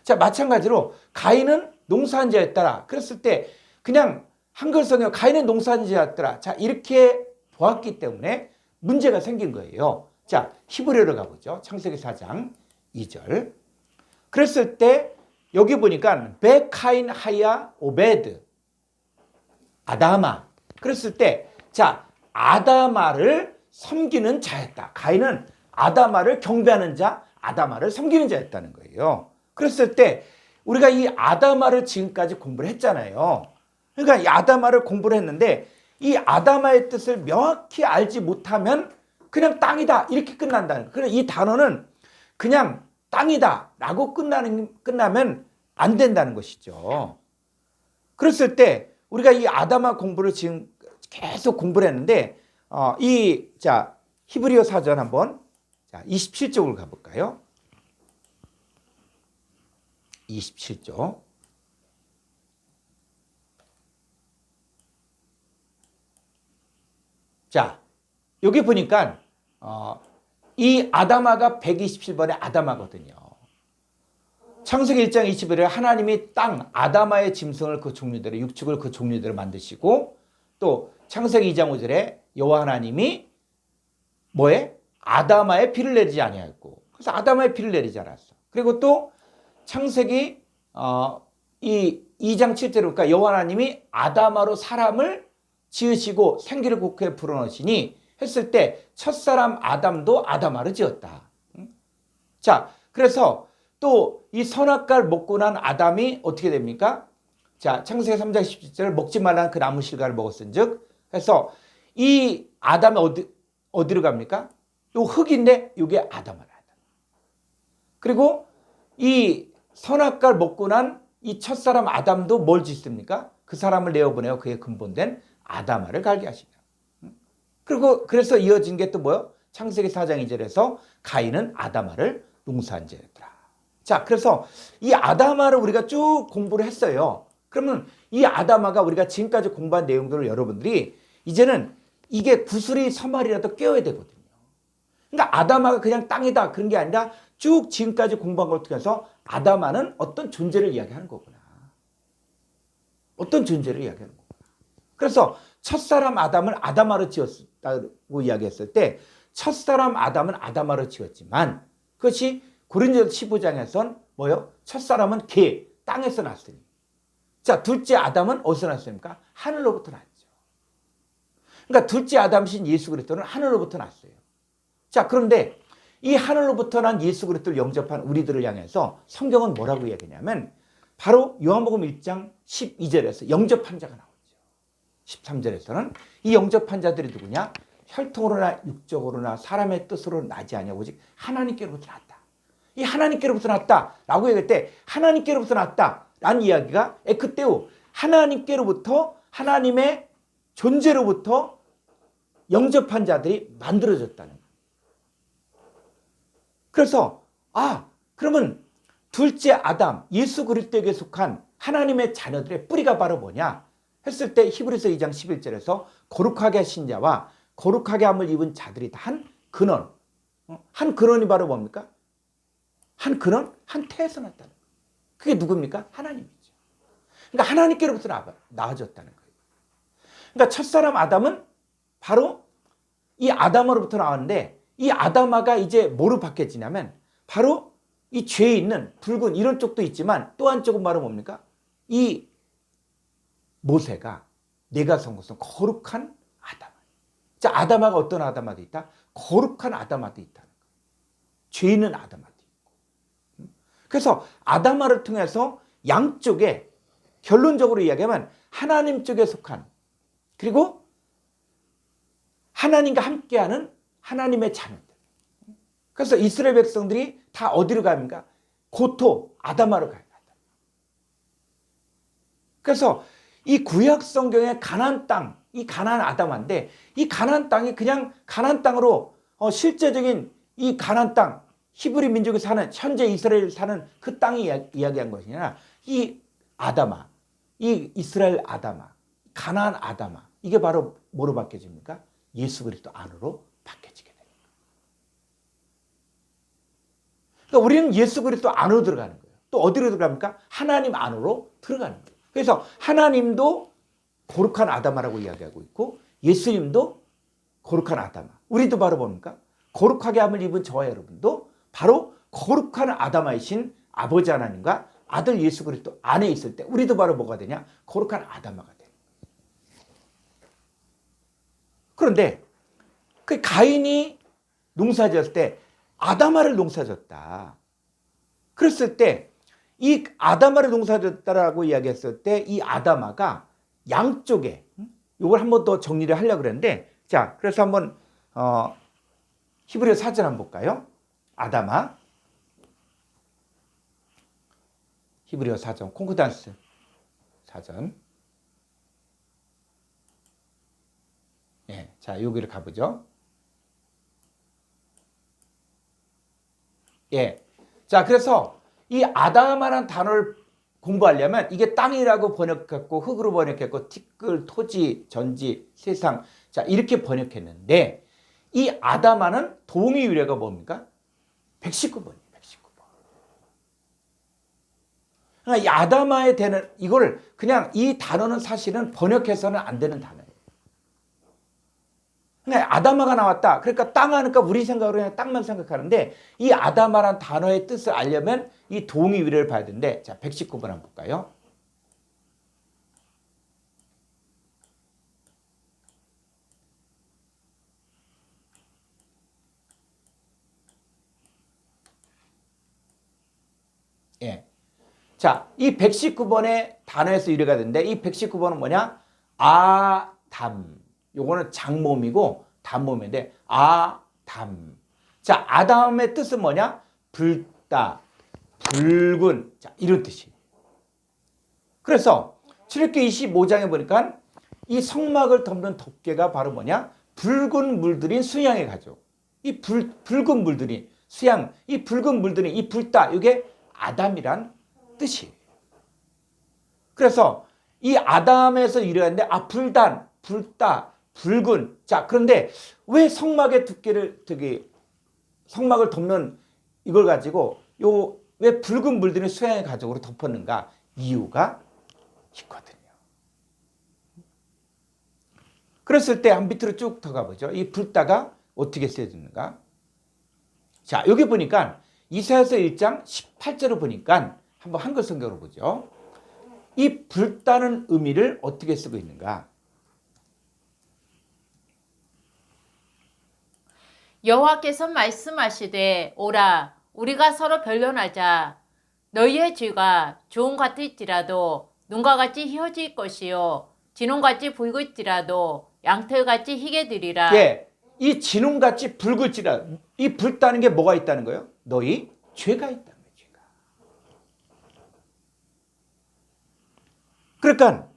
자, 마찬가지로 가인은 농사한 자였더라. 그랬을 때 그냥 한글성에 가인은 농사한 자였더라. 자, 이렇게 보았기 때문에 문제가 생긴 거예요. 자, 히브리어로 가보죠. 창세기 4장 2절. 그랬을 때 여기 보니까 베카인 하야 오베드 아다마. 그랬을 때 자, 아다마를 섬기는 자였다. 가인은 아다마를 경배하는 자, 아다마를 섬기는 자였다는 거예요. 그랬을 때 우리가 이 아다마를 지금까지 공부를 했잖아요. 그러니까 이 아다마를 공부를 했는데 이 아다마의 뜻을 명확히 알지 못하면 그냥 땅이다 이렇게 끝난다는 거예요. 그래서 이 단어는 그냥 땅이다 라고 끝나면 안 된다는 것이죠. 그랬을 때 우리가 이 아다마 공부를 지금 계속 공부를 했는데 자, 히브리어 사전 한번 자, 27쪽으로 가볼까요? 27쪽. 자, 여기 보니까 이 아다마가 127번의 아다마거든요. 창세기 1장 21절에 하나님이 땅 아다마의 짐승을 그 종류대로 육축을 그 종류대로 만드시고 또 창세기 2장 5절에 여호와 하나님이 뭐에? 아다마의 피를 내리지 아니하였고 그래서 아다마의 피를 내리지 않았어. 그리고 또 창세기 이 2장 7절에 보니까 여호와 하나님이 아다마로 사람을 지으시고 생기를 국회에 불어넣으시니 했을 때 첫사람 아담도 아다마를 지었다. 자, 그래서 또 이 선악과를 먹고 난 아담이 어떻게 됩니까? 자, 창세기 3장 17절 먹지 말라는 그 나무 실과를 먹었은즉 해서 이 아담이 어디로 갑니까? 요 흙인데 요게 아담이다. 그리고 이 선악과를 먹고 난 이 첫사람 아담도 뭘 짓습니까? 그 사람을 내어보내어 그의 근본된 아다마를 갈게 하시며. 그리고 그래서 이어진 게 또 뭐요? 창세기 4장 2절에서 가인은 아다마를 농사한 자였더라. 자, 그래서 이 아다마를 우리가 쭉 공부를 했어요. 그러면 이 아다마가 우리가 지금까지 공부한 내용들을 여러분들이 이제는 이게 구슬이 서말이라도 꿰어야 되거든요. 그러니까 아다마가 그냥 땅이다 그런 게 아니라 쭉 지금까지 공부한 걸 통해서 아다마는 어떤 존재를 이야기하는 거구나. 어떤 존재를 이야기하는 거구나. 그래서 첫사람 아담을 아다마로 지었다고 이야기했을 때 첫사람 아담은 아다마로 지었지만 그것이 고린도서 15장에선 뭐요? 첫사람은 개, 땅에서 났으니. 자, 둘째 아담은 어디서 났습니까? 하늘로부터 났죠. 그러니까 둘째 아담이신 예수 그리스도는 하늘로부터 났어요. 자, 그런데 이 하늘로부터 난 예수 그리스도를 영접한 우리들을 향해서 성경은 뭐라고 이야기하냐면 바로 요한복음 1장 12절에서 영접한 자가 나오죠. 13절에서는 이 영접한 자들이 누구냐? 혈통으로나 육적으로나 사람의 뜻으로 나지 아니하고 오직 하나님께로부터 났다. 이 하나님께로부터 났다라고 얘기할 때 하나님께로부터 났다라는 이야기가 에크테오 하나님께로부터 하나님의 존재로부터 영접한 자들이 만들어졌다는 거예요. 그래서 그러면 둘째 아담 예수 그리스도에게 속한 하나님의 자녀들의 뿌리가 바로 뭐냐 했을 때 히브리서 2장 11절에서 거룩하게 하신 자와 거룩하게 함을 입은 자들이 다 한 근원. 한 근원이 바로 뭡니까? 한 근원, 한 태에서 났다는 거예요. 그게 누굽니까? 하나님이죠. 그러니까 하나님께로부터 나아졌다는 거예요. 그러니까 첫사람 아담은 바로 이 아담으로부터 나왔는데 이 아담아가 이제 뭐로 바뀌어지냐면 바로 이 죄에 있는 붉은 이런 쪽도 있지만 또 한쪽은 바로 뭡니까? 이 모세가 내가 선것은 거룩한 아담아. 자, 아담아가 어떤 아담아도 있다? 거룩한 아담아도 있다는 거예요. 죄 있는 아담아도 있고. 그래서 아담아를 통해서 양쪽에 결론적으로 이야기하면 하나님 쪽에 속한 그리고 하나님과 함께하는 하나님의 자녀들. 그래서 이스라엘 백성들이 다 어디로 갑니까? 고토 아다마로 가야 한다. 그래서 이 구약 성경의 가나안 땅, 이 가나안 아다마인데 이 가나안 땅이 그냥 가나안 땅으로 실제적인 이 가나안 땅, 히브리 민족이 사는 현재 이스라엘 사는 그 땅이 이야기한 것이 아니라 이 아다마, 이 이스라엘 아다마, 가나안 아다마 이게 바로 뭐로 바뀌어집니까? 예수 그리스도 안으로 바뀌어지게 됩니다. 그러니까 우리는 예수 그리스도 안으로 들어가는 거예요. 또 어디로 들어갑니까? 하나님 안으로 들어가는 거예요. 그래서 하나님도 거룩한 아다마라고 이야기하고 있고 예수님도 거룩한 아다마. 우리도 바로 뭡니까? 거룩하게 함을 입은 저와 여러분도 바로 거룩한 아다마이신 아버지 하나님과 아들 예수 그리스도 안에 있을 때 우리도 바로 뭐가 되냐? 거룩한 아다마가 돼요. 그런데 그 가인이 농사지었을 때 아다마를 농사졌다. 그랬을 때 이 아다마를 농사졌다라고 이야기했을 때 이 아다마가 양쪽에 이걸 한번 더 정리를 하려고 그랬는데 자, 그래서 한번 히브리서 4절 한번 볼까요? 아다마 히브리서 4전 콩코단스 4전 예, 자, 여기를 가보죠. 예. 자, 그래서 이 아다마라는 단어를 공부하려면 이게 땅이라고 번역했고 흙으로 번역했고 티끌, 토지, 전지, 세상. 자, 이렇게 번역했는데 이 아다마는 동의 유래가 뭡니까? 119번이에요. 119번. 그러니까 이 아다마에 대는 이걸 그냥 이 단어는 사실은 번역해서는 안 되는 단어예요. 그러니까 아다마가 나왔다. 그러니까 땅 하니까 우리 생각으로 그냥 땅만 생각하는데 이 아다마란 단어의 뜻을 알려면 이 동의 유래를 봐야 되는데 자, 119번 한번 볼까요? 예. 자, 이 119번의 단어에서 유래가 되는데 이 119번은 뭐냐? 아담. 요거는 장모음이고 단모음인데 아담. 자, 아담의 뜻은 뭐냐? 붉다, 붉은. 자, 이런 뜻이에요. 그래서 출애굽기 25장에 보니까 이 성막을 덮는 덮개가 바로 뭐냐? 붉은 물들인 수양의 가죽. 이 붉은 물들인 수양, 이 붉은 물들인 이 붉다. 이게 아담이란 뜻이에요. 그래서 이 아담에서 유래하는데 불단, 붉다, 붉은. 자, 그런데 왜 성막의 두께를 성막을 덮는 이걸 가지고 왜 붉은 물들인 수양의 가죽으로 덮었는가? 이유가 있거든요. 그랬을 때 한 밑으로 쭉 더 가보죠. 이 붉다가 어떻게 쓰여지는가? 자, 여기 보니까 이사야서 1장 18절을 보니까 한번 한글 성경으로 보죠. 이 붉다는 의미를 어떻게 쓰고 있는가? 여호와께서 말씀하시되 오라 우리가 서로 변론하자. 너희의 죄가 주홍 같을지라도 눈과 같이 희어질 것이요 진홍같이 붉을지라도 양털같이 희게 되리라. 예, 이 진홍같이 붉을지라도 이 붉다는 게 뭐가 있다는 거예요? 너희 죄가 있다는 거예요. 죄가. 그러니까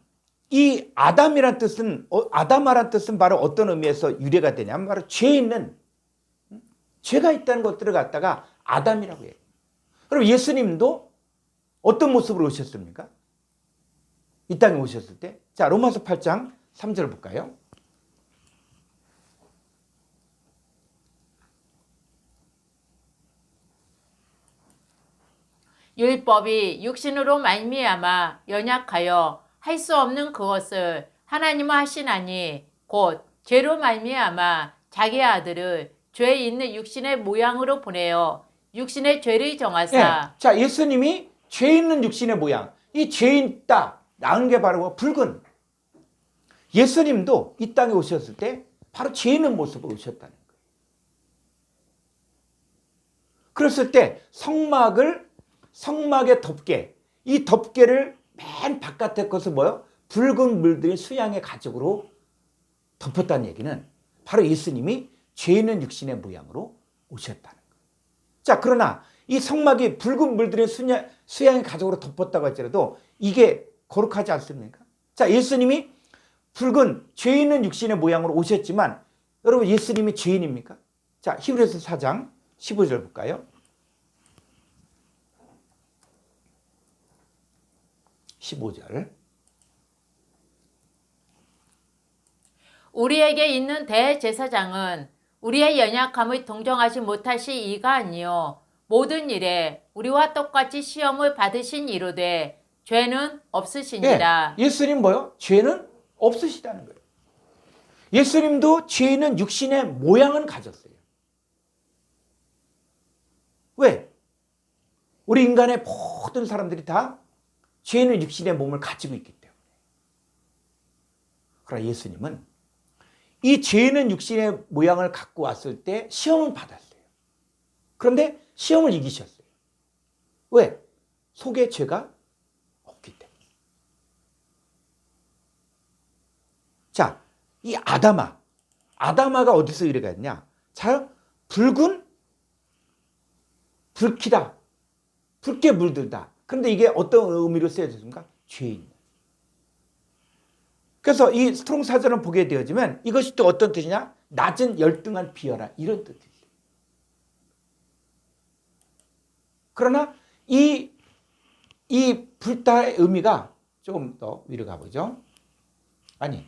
이 아담이란 뜻은 아담아란 뜻은 바로 어떤 의미에서 유래가 되냐면 바로 죄 있는 죄가 있다는 것들을 갖다가 아담이라고 해요. 그럼 예수님도 어떤 모습으로 오셨습니까? 이 땅에 오셨을 때. 자, 로마서 8장 3절을 볼까요? 율법이 육신으로 말미암아 연약하여 할 수 없는 그것을 하나님은 하시나니 곧 죄로 말미암아 자기 아들을 죄 있는 육신의 모양으로 보내어 육신의 죄를 정하사. 자, 예수님이 죄 있는 육신의 모양, 이 죄 있다 나온 게 바로 붉은. 예수님도 이 땅에 오셨을 때 바로 죄 있는 모습으로 오셨다는 거예요. 그랬을 때 성막의 덮개, 이 덮개를 맨 바깥에 것을 뭐요? 붉은 물들인 수양의 가죽으로 덮었다는 얘기는 바로 예수님이 죄 있는 육신의 모양으로 오셨다는 거예요. 자, 그러나 이 성막이 붉은 물들인 수양의 가죽으로 덮었다고 할지라도 이게 거룩하지 않습니까? 자, 예수님이 붉은 죄 있는 육신의 모양으로 오셨지만 여러분 예수님이 죄인입니까? 자, 히브리서 4장 15절 볼까요? 15절. 우리에게 있는 대제사장은 우리의 연약함을 동정하지 못하실 이가 아니요 모든 일에 우리와 똑같이 시험을 받으신 이로되 죄는 없으시니라. 예, 예수님 뭐요? 죄는 없으시다는 거예요. 예수님도 죄 있는 육신의 모양은 가졌어요. 왜? 우리 인간의 모든 사람들이 다 죄 있는 육신의 몸을 가지고 있기 때문에. 그러나 예수님은 이 죄 있는 육신의 모양을 갖고 왔을 때 시험을 받았어요. 그런데 시험을 이기셨어요. 왜? 속에 죄가 없기 때문에. 자, 이 아다마가 어디서 유래가 있냐? 자, 붉히다, 붉게 물들다. 그런데 이게 어떤 의미로 쓰여졌습니까? 죄인. 그래서 이 스트롱 사전을 보게 되어지면 이것이 또 어떤 뜻이냐? 낮은 열등한 비열한 이런 뜻이 있어요. 그러나 이 붉다의 의미가 조금 더 위로 가보죠. 아니,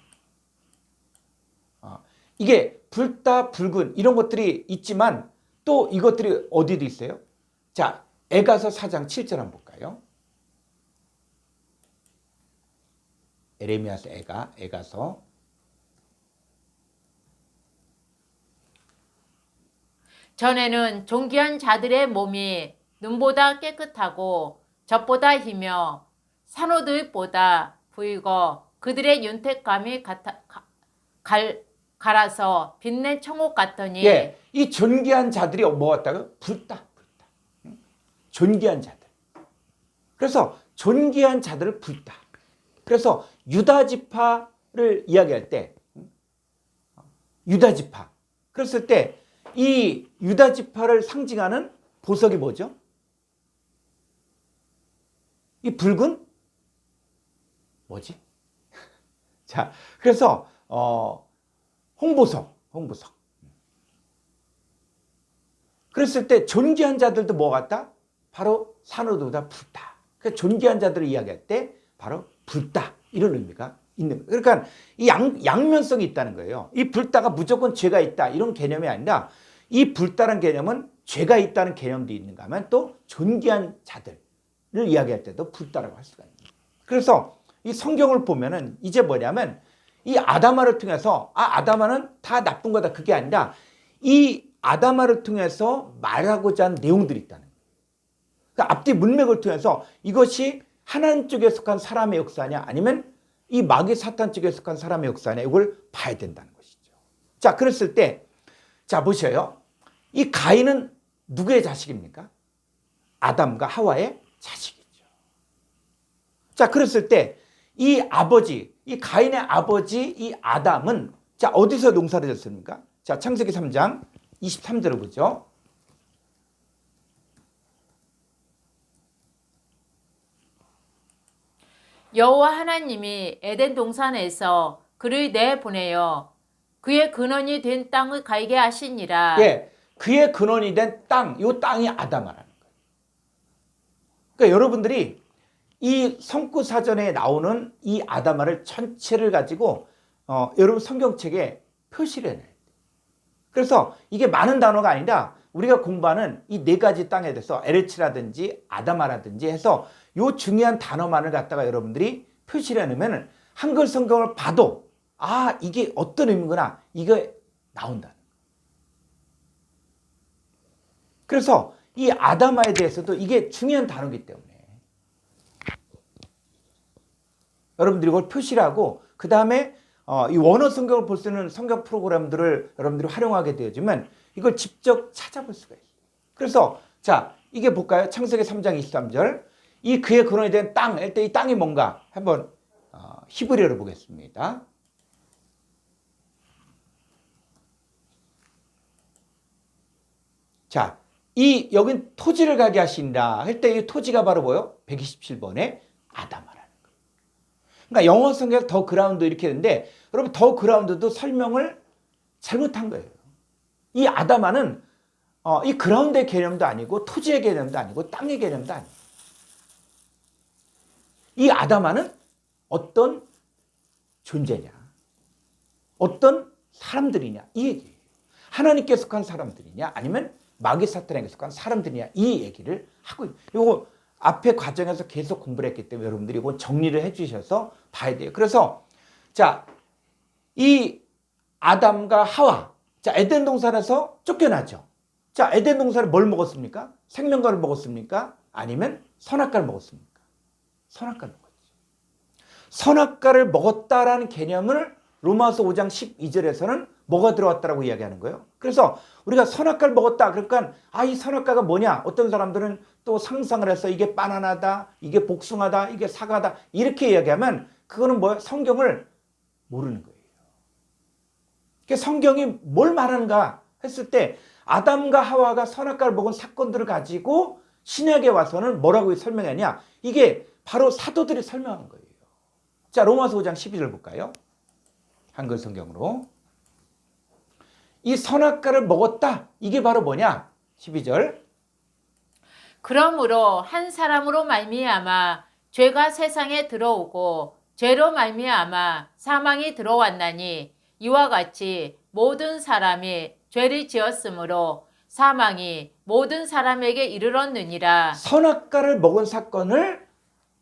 이게 붉다, 붉은 이런 것들이 있지만 또 이것들이 어디도 있어요? 자, 에가서 4장 7절 한번 볼까요? 에레미야서 에가서 전에는 존귀한 자들의 몸이 눈보다 깨끗하고 젖보다 희며 산호들보다 부이고 그들의 윤택감이 갈아서 빛낸 청옥 같더니 예, 이 존귀한 자들이 뭐 같다고요? 붉다. 존귀한 자들. 그래서 존귀한 자들을 붉다. 그래서 유다 지파를 이야기할 때 유다 지파. 그랬을 때 이 유다 지파를 상징하는 보석이 뭐죠? 이 붉은 뭐지? 자, 그래서 홍보석. 그랬을 때 존귀한 자들도 뭐 같다? 바로 산호도다 붉다. 그러니까 존귀한 자들을 이야기할 때 바로 붉다 이런 의미가 있는 거예요. 그러니까 이 양면성이 있다는 거예요. 이 붉다가 무조건 죄가 있다 이런 개념이 아니라 이 붉다는 개념은 죄가 있다는 개념도 있는가 하면 또 존귀한 자들을 이야기할 때도 붉다라고 할 수가 있는 거예요. 그래서 이 성경을 보면은 이제 뭐냐면 이 아담아를 통해서 아담아는 다 나쁜 거다 그게 아니라 이 아담아를 통해서 말하고자 하는 내용들이 있다는 거예요. 그러니까 앞뒤 문맥을 통해서 이것이 하나님 쪽에 속한 사람의 역사냐 아니면 이 마귀 사탄 쪽에 속한 사람의 역사냐 이걸 봐야 된다는 것이죠. 자, 그랬을 때 자 보셔요. 이 가인은 누구의 자식입니까? 아담과 하와의 자식이죠. 자, 그랬을 때 이 아버지, 이 가인의 아버지 이 아담은 자 어디서 농사를 졌습니까? 자, 창세기 3장 23절을 보죠. 여호와 하나님이 에덴 동산에서 그를 내보내어 그의 근원이 된 땅을 갈게 하시니라. 예, 그의 근원이 된 땅, 이 땅이 아담아라는 거예요. 그러니까 여러분들이 이 성구사전에 나오는 이 아담아를 전체를 가지고 여러분 성경책에 표시를 해놔요. 그래서 이게 많은 단어가 아니라 우리가 공부하는 이 네 가지 땅에 대해서 에르치라든지 아담아라든지 해서 요 중요한 단어만을 갖다가 여러분들이 표시를 해놓으면 한글 성경을 봐도 이게 어떤 의미구나 이게 나온다. 그래서 이 아담아에 대해서도 이게 중요한 단어이기 때문에 여러분들이 이걸 표시를 하고 그 다음에 이 원어 성경을 볼 수 있는 성경 프로그램들을 여러분들이 활용하게 되어지면 이걸 직접 찾아볼 수가 있어요. 그래서 자 이게 볼까요? 창세기 3장 23절 이 그의 근원이 된 땅 할 때 이 땅이 뭔가 한번 히브리어로 보겠습니다. 자, 여긴 토지를 가게 하신다 할 때 이 토지가 바로 뭐요? 127번의 아담아라는 거예요. 그러니까 영어 성경 더 그라운드 이렇게 되는데 여러분 더 그라운드도 설명을 잘못한 거예요. 이 아담아는 이 그라운드의 개념도 아니고 토지의 개념도 아니고 땅의 개념도 아니에요. 이 아담아는 어떤 존재냐, 어떤 사람들이냐 이 얘기예요. 하나님께 속한 사람들이냐 아니면 마귀 사탄에게 속한 사람들이냐 이 얘기를 하고 있어요. 이거 앞에 과정에서 계속 공부를 했기 때문에 여러분들이 이거 정리를 해주셔서 봐야 돼요. 그래서 자, 이 아담과 하와 자 에덴 동산에서 쫓겨나죠. 자 에덴 동산에 뭘 먹었습니까? 생명과를 먹었습니까? 아니면 선악과를 먹었습니까? 선악과를 먹었죠. 선악과를 먹었다라는 개념을 로마서 5장 12절에서는 뭐가 들어왔다라고 이야기하는 거예요. 그래서 우리가 선악과를 먹었다. 그러니까 이 선악과가 뭐냐? 어떤 사람들은 또 상상을 해서 이게 바나나다, 이게 복숭아다, 이게 사과다 이렇게 이야기하면 그거는 뭐야? 성경을 모르는 거예요. 그러니까 성경이 뭘 말하는가 했을 때 아담과 하와가 선악과를 먹은 사건들을 가지고 신약에 와서는 뭐라고 설명하냐? 이게 바로 사도들이 설명한 거예요. 자, 로마서 5장 12절 볼까요? 한글 성경으로. 이 선악과를 먹었다. 이게 바로 뭐냐? 12절. 그러므로 한 사람으로 말미암아 죄가 세상에 들어오고 죄로 말미암아 사망이 들어왔나니 이와 같이 모든 사람이 죄를 지었으므로 사망이 모든 사람에게 이르렀느니라. 선악과를 먹은 사건을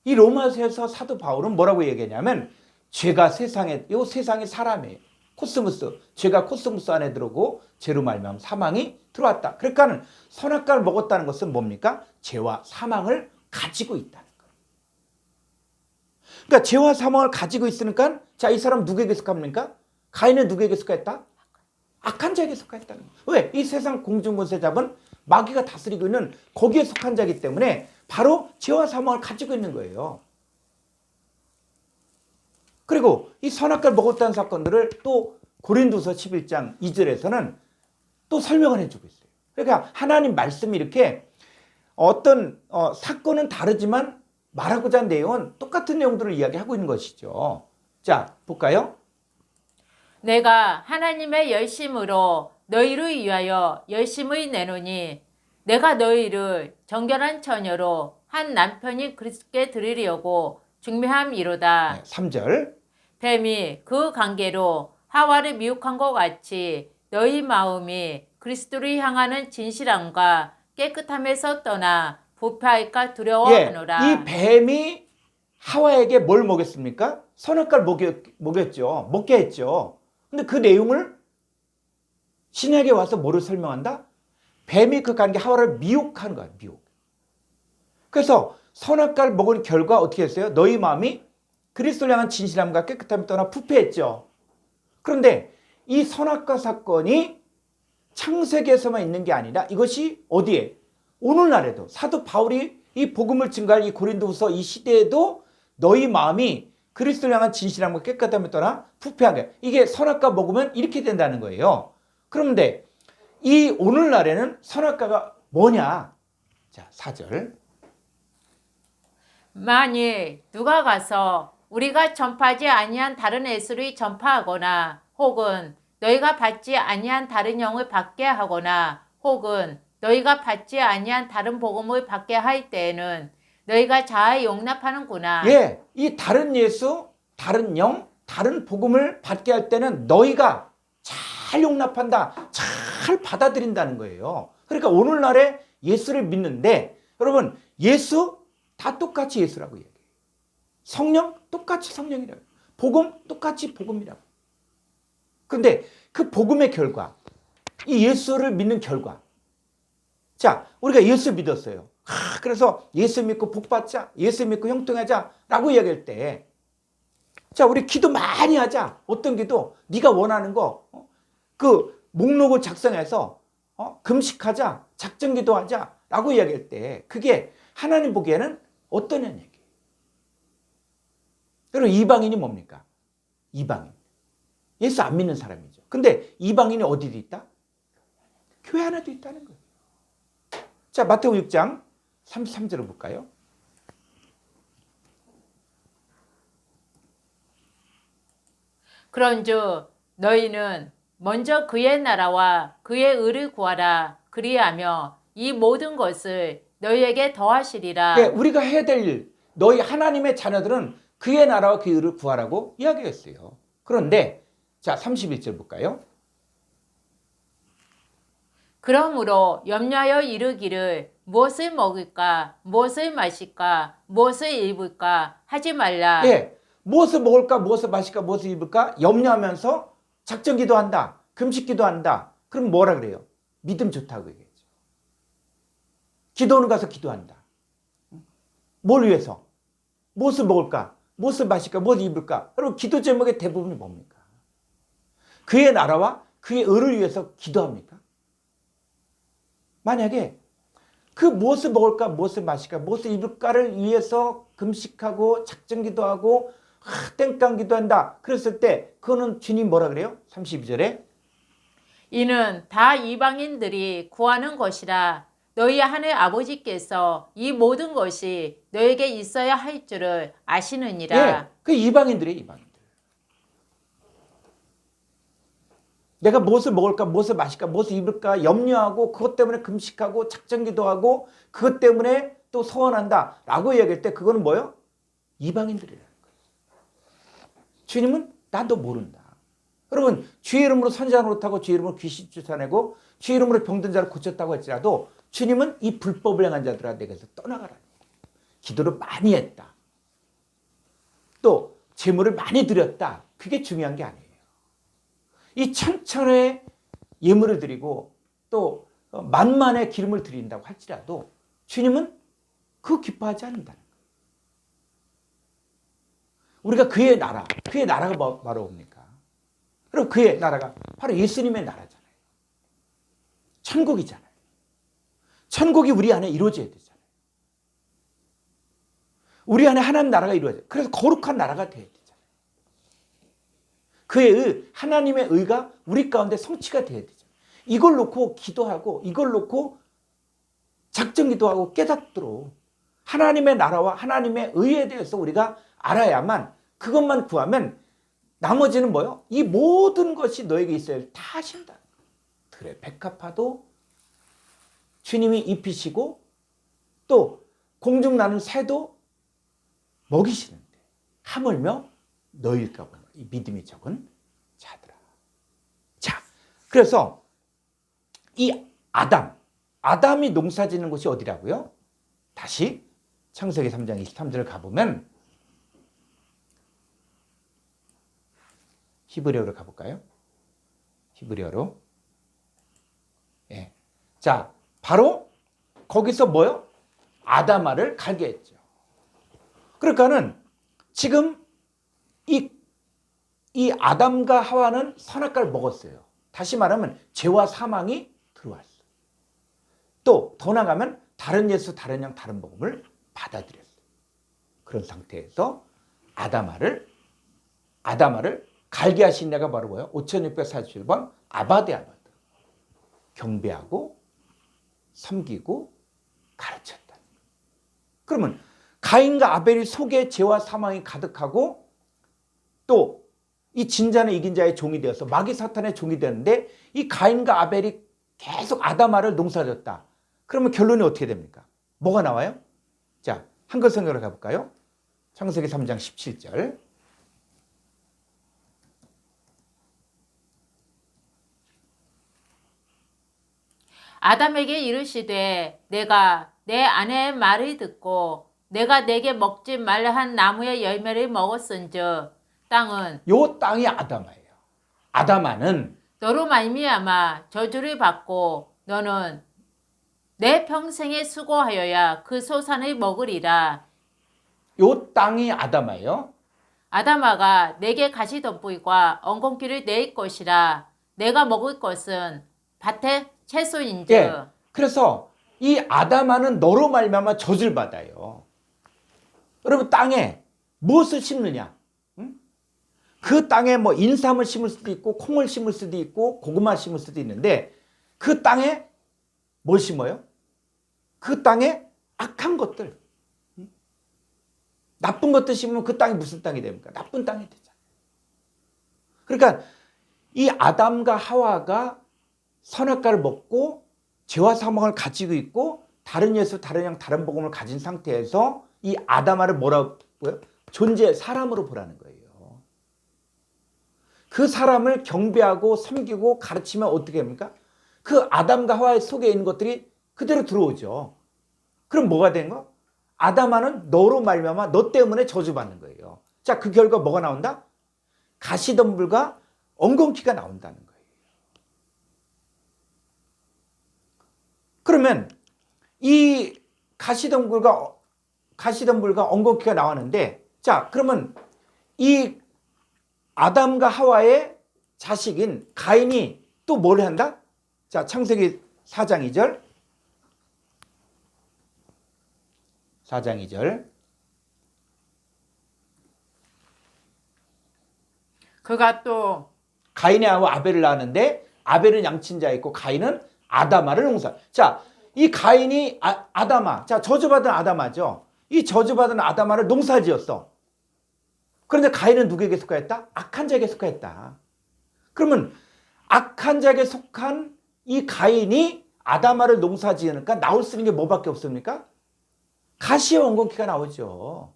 이 로마서에서 사도 바울은 뭐라고 얘기하냐면 죄가 세상에 요 세상의 사람이에요. 코스모스, 죄가 코스모스 안에 들어오고 죄로 말미암아 사망이 들어왔다. 그러니까는 선악과를 먹었다는 것은 뭡니까? 죄와 사망을 가지고 있다는 거예요. 그러니까 죄와 사망을 가지고 있으니까 자, 이 사람 누구에게 속합니까? 가인은 누구에게 속했다? 악한 자에게 속했다는 거예요. 왜? 이 세상 공중권세 잡은 마귀가 다스리고 있는 거기에 속한 자이기 때문에 바로 죄와 사망을 가지고 있는 거예요. 그리고 이 선악과를 먹었다는 사건들을 또 고린도서 11장 2절에서는 또 설명을 해주고 있어요. 그러니까 하나님 말씀이 이렇게 어떤 사건은 다르지만 말하고자 하는 내용은 똑같은 내용들을 이야기하고 있는 것이죠. 자, 볼까요? 내가 하나님의 열심으로 너희를 위하여 열심을 내노니 내가 너희를 정결한 처녀로 한 남편이 그리스도께 드리려고 중매함이로다. 네, 3절. 뱀이 그 관계로 하와를 미혹한 것 같이 너희 마음이 그리스도를 향하는 진실함과 깨끗함에서 떠나 부패할까 두려워하노라. 이 뱀이 하와에게 뭘 먹였습니까? 선악과를 먹였죠. 먹게 했죠. 근데 그 내용을 신약에 와서 뭐를 설명한다? 뱀이 그 관계 하와를 미혹한 거야. 미혹. 그래서 선악과를 먹은 결과 어떻게 했어요? 너희 마음이 그리스도를 향한 진실함과 깨끗함을 떠나 부패했죠. 그런데 이 선악과 사건이 창세기에서만 있는 게 아니라 이것이 어디에? 오늘날에도 사도 바울이 이 복음을 증거할 이 고린도후서 이 시대에도 너희 마음이 그리스도를 향한 진실함과 깨끗함을 떠나 부패하게. 이게 선악과 먹으면 이렇게 된다는 거예요. 그런데 이 오늘날에는 선악과가 뭐냐? 자, 4절. 만일 누가 가서 우리가 전파하지 아니한 다른 예수를 전파하거나 혹은 너희가 받지 아니한 다른 영을 받게 하거나 혹은 너희가 받지 아니한 다른 복음을 받게 할 때에는 너희가 잘 용납하는구나. 예, 이 다른 예수, 다른 영, 다른 복음을 받게 할 때는 너희가 잘 용납한다, 잘 받아들인다는 거예요. 그러니까 오늘날에 예수를 믿는데 여러분 예수 다 똑같이 예수라고 얘기해요. 성령 똑같이 성령이라고. 복음 똑같이 복음이라고. 그런데 그 복음의 결과, 이 예수를 믿는 결과. 자, 우리가 예수 믿었어요. 그래서 예수 믿고 복 받자, 예수 믿고 형통하자 라고 이야기할 때 자, 우리 기도 많이 하자. 어떤 기도? 네가 원하는 거 그 목록을 작성해서 금식하자, 작정 기도하자 라고 이야기할 때 그게 하나님 보기에는 어떠냐는 얘기예요. 여러분 이방인이 뭡니까? 이방인. 예수 안 믿는 사람이죠. 근데 이방인이 어디도 있다? 교회 안에도 있다는 거예요. 자, 마태복음 6장 33절을 볼까요? 그런즉 너희는 먼저 그의 나라와 그의 의를 구하라. 그리하며 이 모든 것을 너희에게 더하시리라. 네, 우리가 해야 될 일, 너희 하나님의 자녀들은 그의 나라와 그의 의를 구하라고 이야기했어요. 그런데 자, 31절 볼까요? 그러므로 염려하여 이르기를 무엇을 먹을까, 무엇을 마실까, 무엇을 입을까 하지 말라. 예, 무엇을 먹을까, 무엇을 마실까, 무엇을 입을까 염려하면서 작정 기도한다, 금식 기도한다. 그럼 뭐라 그래요? 믿음 좋다고 얘기했죠. 기도는 가서 기도한다. 뭘 위해서? 무엇을 먹을까, 무엇을 마실까, 무엇을 입을까? 여러분 기도 제목의 대부분이 뭡니까? 그의 나라와 그의 의를 위해서 기도합니까? 만약에 그 무엇을 먹을까, 무엇을 마실까, 무엇을 입을까를 위해서 금식하고 작정 기도하고 땡깡 기도한다. 그랬을 때 그거는 주님 뭐라 그래요? 32절에 이는 다 이방인들이 구하는 것이라. 너희 하늘 아버지께서 이 모든 것이 너에게 있어야 할 줄을 아시느니라. 예, 그 이방인들이에요, 이방인들. 내가 무엇을 먹을까, 무엇을 마실까, 무엇을 입을까 염려하고 그것 때문에 금식하고 작정 기도하고 그것 때문에 또 소원한다 라고 이야기할 때 그거는 뭐예요? 이방인들이라는 거예요. 주님은 나도 모른다. 여러분, 주의 이름으로 선지자 노릇하고 주의 이름으로 귀신 쫓아내고 주의 이름으로 병든 자를 고쳤다고 할지라도 주님은 이 불법을 행한 자들아 내게서 떠나가라. 기도를 많이 했다. 또 재물을 많이 드렸다. 그게 중요한 게 아니에요. 이 천천의 예물을 드리고 또 만만의 기름을 드린다고 할지라도 주님은 그거 기뻐하지 않는다는 거예요. 우리가 그의 나라가 바로 뭡니까? 그럼 그의 나라가 바로 예수님의 나라잖아요. 천국이잖아요. 천국이 우리 안에 이루어져야 되잖아요. 우리 안에 하나님 나라가 이루어져요. 그래서 거룩한 나라가 돼야 되잖아요. 그의 하나님의 의가 우리 가운데 성취가 돼야 되잖아요. 이걸 놓고 기도하고 이걸 놓고 작정 기도하고 깨닫도록 하나님의 나라와 하나님의 의에 대해서 우리가 알아야만 그것만 구하면 나머지는 뭐요? 이 모든 것이 너에게 있어야 다 하신다. 들의 백합화도 주님이 입히시고 또 공중 나는 새도 먹이시는데 하물며 너희일까 보라. 이 믿음이 적은 자들아. 자, 그래서 이 아담이 농사짓는 곳이 어디라고요? 다시 창세기 3장 23절을 가보면 히브리어로 가볼까요? 히브리어로. 예. 자, 바로 거기서 뭐요? 아담아를 갈게 했죠. 그러니까는 지금 이 아담과 하와는 선악과를 먹었어요. 다시 말하면 죄와 사망이 들어왔어요. 또 더 나가면 다른 예수, 다른 양, 다른 복음을 받아들였어요. 그런 상태에서 아담아를 갈게 하신 내가 바로 뭐예요? 5647번 아바데. 경배하고 섬기고 가르쳤다. 그러면 가인과 아벨이 속에 죄와 사망이 가득하고 또 이 진자는 이긴 자의 종이 되어서 마귀 사탄의 종이 되는데 이 가인과 아벨이 계속 아담아를 농사졌다. 그러면 결론이 어떻게 됩니까? 뭐가 나와요? 자, 한글 성경으로 가볼까요? 창세기 3장 17절. 아담에게 이르시되 내가 내 아내의 말을 듣고 내가 내게 먹지 말라 한 나무의 열매를 먹었은즉 땅은 요 땅이 아담아예요. 아담아는 너로 말미암아 저주를 받고 너는 내 평생에 수고하여야 그 소산을 먹으리라. 요 땅이 아담아예요. 아담아가 내게 가시덤불과 엉겅퀴를 낼 것이라. 내가 먹을 것은 밭의 채소인즉. 예. 그래서 이 아담아는 너로 말미암아 저주를 받아요. 여러분, 땅에 무엇을 심느냐? 응? 그 땅에 뭐 인삼을 심을 수도 있고 콩을 심을 수도 있고 고구마 심을 수도 있는데 그 땅에 뭘 심어요? 그 땅에 악한 것들, 나쁜 것들 심으면 그 땅이 무슨 땅이 됩니까? 나쁜 땅이 되잖아요. 그러니까 이 아담과 하와가 선악과를 먹고 죄와 사망을 가지고 있고 다른 예수, 다른 양, 다른 복음을 가진 상태에서 이 아담아를 뭐라고요? 존재, 사람으로 보라는 거예요. 그 사람을 경배하고 섬기고 가르치면 어떻게 합니까? 그 아담과 하와의 속에 있는 것들이 그대로 들어오죠. 그럼 뭐가 된 거? 아담아는 너로 말미암아 너 때문에 저주받는 거예요. 자, 그 결과 뭐가 나온다? 가시덤불과 엉겅퀴가 나온다는 거예요. 그러면 이 가시덤불과 엉겅퀴가 나왔는데, 자, 그러면 이 아담과 하와의 자식인 가인이 또 뭘 한다? 자, 창세기 4장 2절. 4장 2절. 그가 또 가인이 아벨을 낳았는데 아벨은 양친자 있고 가인은 아담아를 농사. 자, 이 가인이 아담아. 자, 저주받은 아담아죠. 이 저주받은 아담아를 농사지었어. 그런데 가인은 누구에게 속하였다? 악한 자에게 속하였다. 그러면 악한 자에게 속한 이 가인이 아담아를 농사지으니까 나올 수 있는 게 뭐밖에 없습니까? 가시와 엉겅퀴가 나오죠.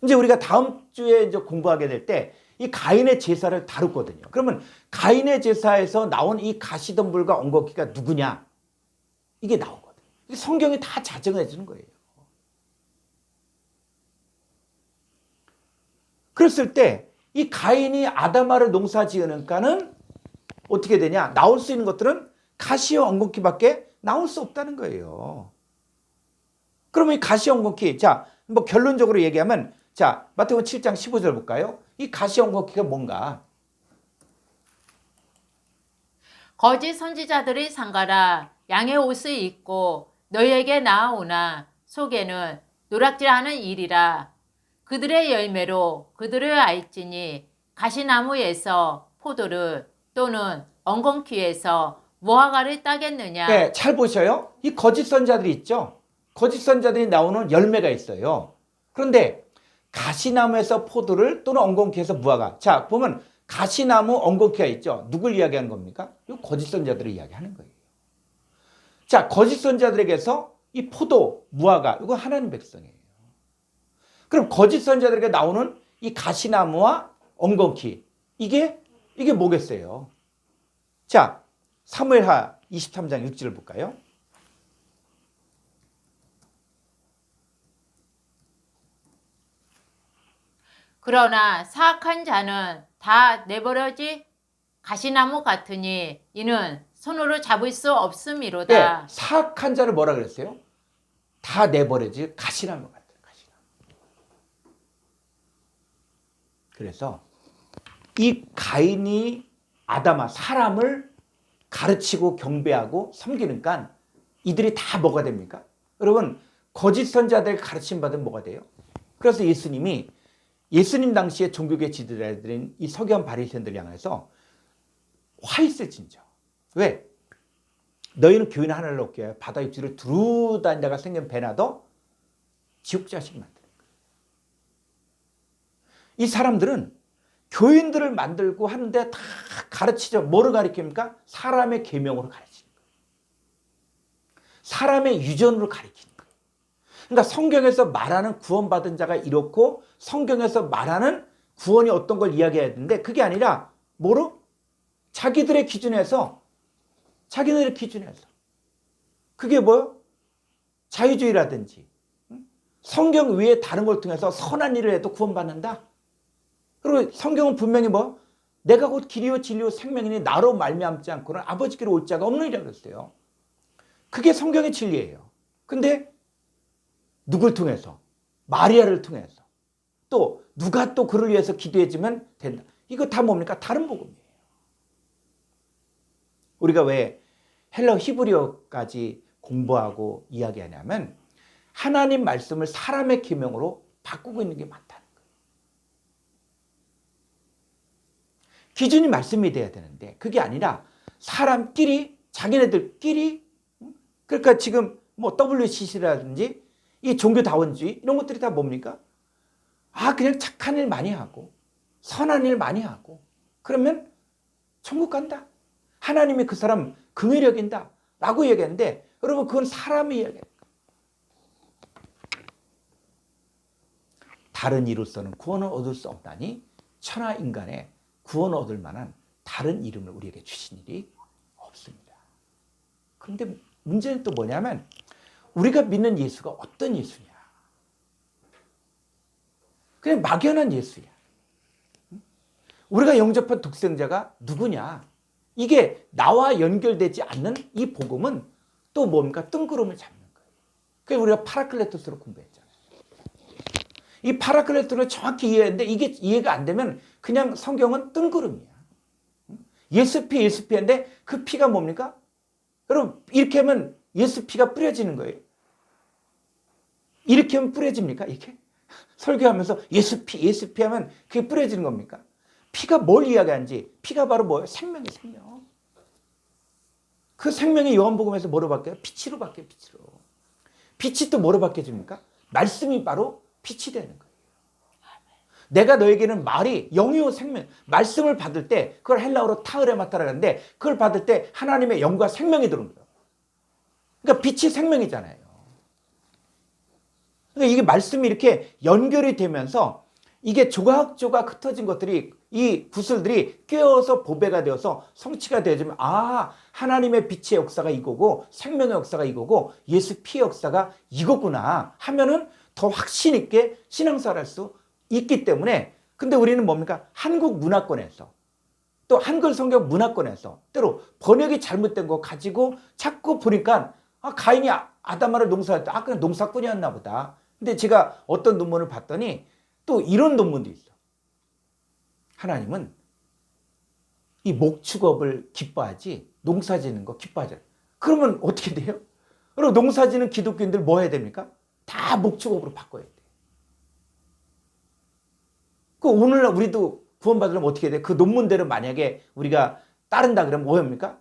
이제 우리가 다음 주에 이제 공부하게 될 때 이 가인의 제사를 다뤘거든요. 그러면 가인의 제사에서 나온 이 가시덤불과 엉겅퀴가 누구냐? 이게 나오거든요. 성경이 다 자정해 주는 거예요. 그랬을 때 이 가인이 아담아를 농사 지으니까는 어떻게 되냐? 나올 수 있는 것들은 가시와 엉겅퀴밖에 나올 수 없다는 거예요. 그러면 이 가시와 엉겅퀴, 자, 뭐 결론적으로 얘기하면, 자, 마태복음 7장 15절 볼까요? 이 가시와 엉겅퀴가 뭔가? 거짓 선지자들의 상가라 양의 옷을 입고 너희에게 나아오나 속에는 노략질하는 일이라. 그들의 열매로 그들을 알지니 가시나무에서 포도를 또는 엉겅퀴에서 무화과를 따겠느냐. 네, 잘 보셔요. 이 거짓 선자들이 있죠. 거짓 선자들이 나오는 열매가 있어요. 그런데 가시나무에서 포도를 또는 엉겅퀴에서 무화과. 자, 보면 가시나무, 엉겅퀴가 있죠. 누굴 이야기하는 겁니까? 이 거짓 선자들을 이야기하는 거예요. 자, 거짓 선자들에게서 이 포도, 무화과, 이거 하나님 백성이에요. 그럼 거짓 선자들에게 나오는 이 가시나무와 엉겅퀴, 이게 뭐겠어요? 자, 사무엘하 23장 6절을 볼까요? 그러나 사악한 자는 다 내버려지 가시나무 같으니 이는 손으로 잡을 수 없음이로다. 네, 사악한 자를 뭐라 그랬어요? 다 내버려지 가시나무 같아요. 가시나무. 그래서 이 가인이 아담아 사람을 가르치고 경배하고 섬기니까 이들이 다 뭐가 됩니까? 여러분 거짓 선자들 가르침 받으면 뭐가 돼요? 그래서 예수님 당시에 종교계 지도자들인 이 서기관 바리새인들 향해서 화 있을진저. 왜? 너희는 교인 하나를 얻게 하여 바다 입지를 두루 다니다가 생긴 배나도 지옥 자식 만드는 거예요. 이 사람들은 교인들을 만들고 하는데 다 가르치죠. 뭐를 가르칩니까? 사람의 계명으로 가르치는 거예요. 사람의 유전으로 가르치는 거예요. 그러니까 성경에서 말하는 구원받은 자가 이렇고 성경에서 말하는 구원이 어떤 걸 이야기해야 되는데 그게 아니라 뭐로? 자기들의 기준에서 그게 뭐요? 자유주의라든지 성경 외에 다른 걸 통해서 선한 일을 해도 구원받는다. 그리고 성경은 분명히 뭐 내가 곧 길이요 진리요 생명이니 나로 말미암지 않고는 아버지께로 올 자가 없느니라 그랬어요. 그게 성경의 진리예요. 근데 누굴 통해서? 마리아를 통해서. 또 누가 또 그를 위해서 기도해주면 된다. 이거 다 뭡니까? 다른 복음이에요. 우리가 왜 헬러 히브리어까지 공부하고 이야기하냐면 하나님 말씀을 사람의 계명으로 바꾸고 있는 게 많다는 거예요. 기준이 말씀이 돼야 되는데 그게 아니라 사람끼리 자기네들끼리 그러니까 지금 뭐 WCC라든지 이 종교다원주의 이런 것들이 다 뭡니까? 그냥 착한 일 많이 하고 선한 일 많이 하고 그러면 천국 간다. 하나님이 그 사람 긍휼히 여긴다 라고 얘기하는데 여러분 그건 사람의 이야기예요. 다른 이로서는 구원을 얻을 수 없다니 천하 인간의 구원을 얻을 만한 다른 이름을 우리에게 주신 일이 없습니다. 그런데 문제는 또 뭐냐면 우리가 믿는 예수가 어떤 예수냐. 그냥 막연한 예수야. 우리가 영접한 독생자가 누구냐. 이게 나와 연결되지 않는 이 복음은 또 뭡니까? 뜬구름을 잡는 거예요. 그래서 우리가 파라클레토스로 공부했잖아요. 이 파라클레토를 정확히 이해했는데 이게 이해가 안 되면 그냥 성경은 뜬구름이야. 예수 피인데 그 피가 뭡니까? 여러분 이렇게 하면 예수 피가 뿌려지는 거예요. 이렇게 하면 뿌려집니까? 이렇게? 설교하면서 예수 피 하면 그게 뿌려지는 겁니까? 피가 뭘 이야기하는지 피가 바로 뭐예요? 생명이 생명. 그 생명이 요한복음에서 뭐로 바뀌어요? 빛으로 바뀌어요. 빛으로. 빛이 또 뭐로 바뀌어집니까? 말씀이 바로 빛이 되는 거예요. 내가 너에게는 말이 영이요 생명 말씀을 받을 때 그걸 헬라어로 타흐레마타라고 하는데 그걸 받을 때 하나님의 영과 생명이 들어온 거예요. 그러니까 빛이 생명이잖아요. 그러니까 이게 말씀이 이렇게 연결이 되면서 이게 조각조각 흩어진 것들이 이 구슬들이 꿰어서 보배가 되어서 성취가 되어지면 하나님의 빛의 역사가 이거고 생명의 역사가 이거고 예수 피의 역사가 이거구나 하면은 더 확신 있게 신앙생활 할 수 있기 때문에 근데 우리는 뭡니까? 한국 문화권에서 또 한글 성경 문화권에서 때로 번역이 잘못된 거 가지고 자꾸 보니까 가인이 아담아를 농사했다. 그냥 농사꾼이었나 보다. 근데 제가 어떤 논문을 봤더니 또 이런 논문도 있어. 하나님은 이 목축업을 기뻐하지 농사 짓는 거 기뻐하잖아요. 그러면 어떻게 돼요? 그럼 농사 짓는 기독교인들 뭐 해야 됩니까? 다 목축업으로 바꿔야 돼. 그 오늘날 우리도 구원받으려면 어떻게 돼? 그 논문대로 만약에 우리가 따른다 그러면 뭐 합니까?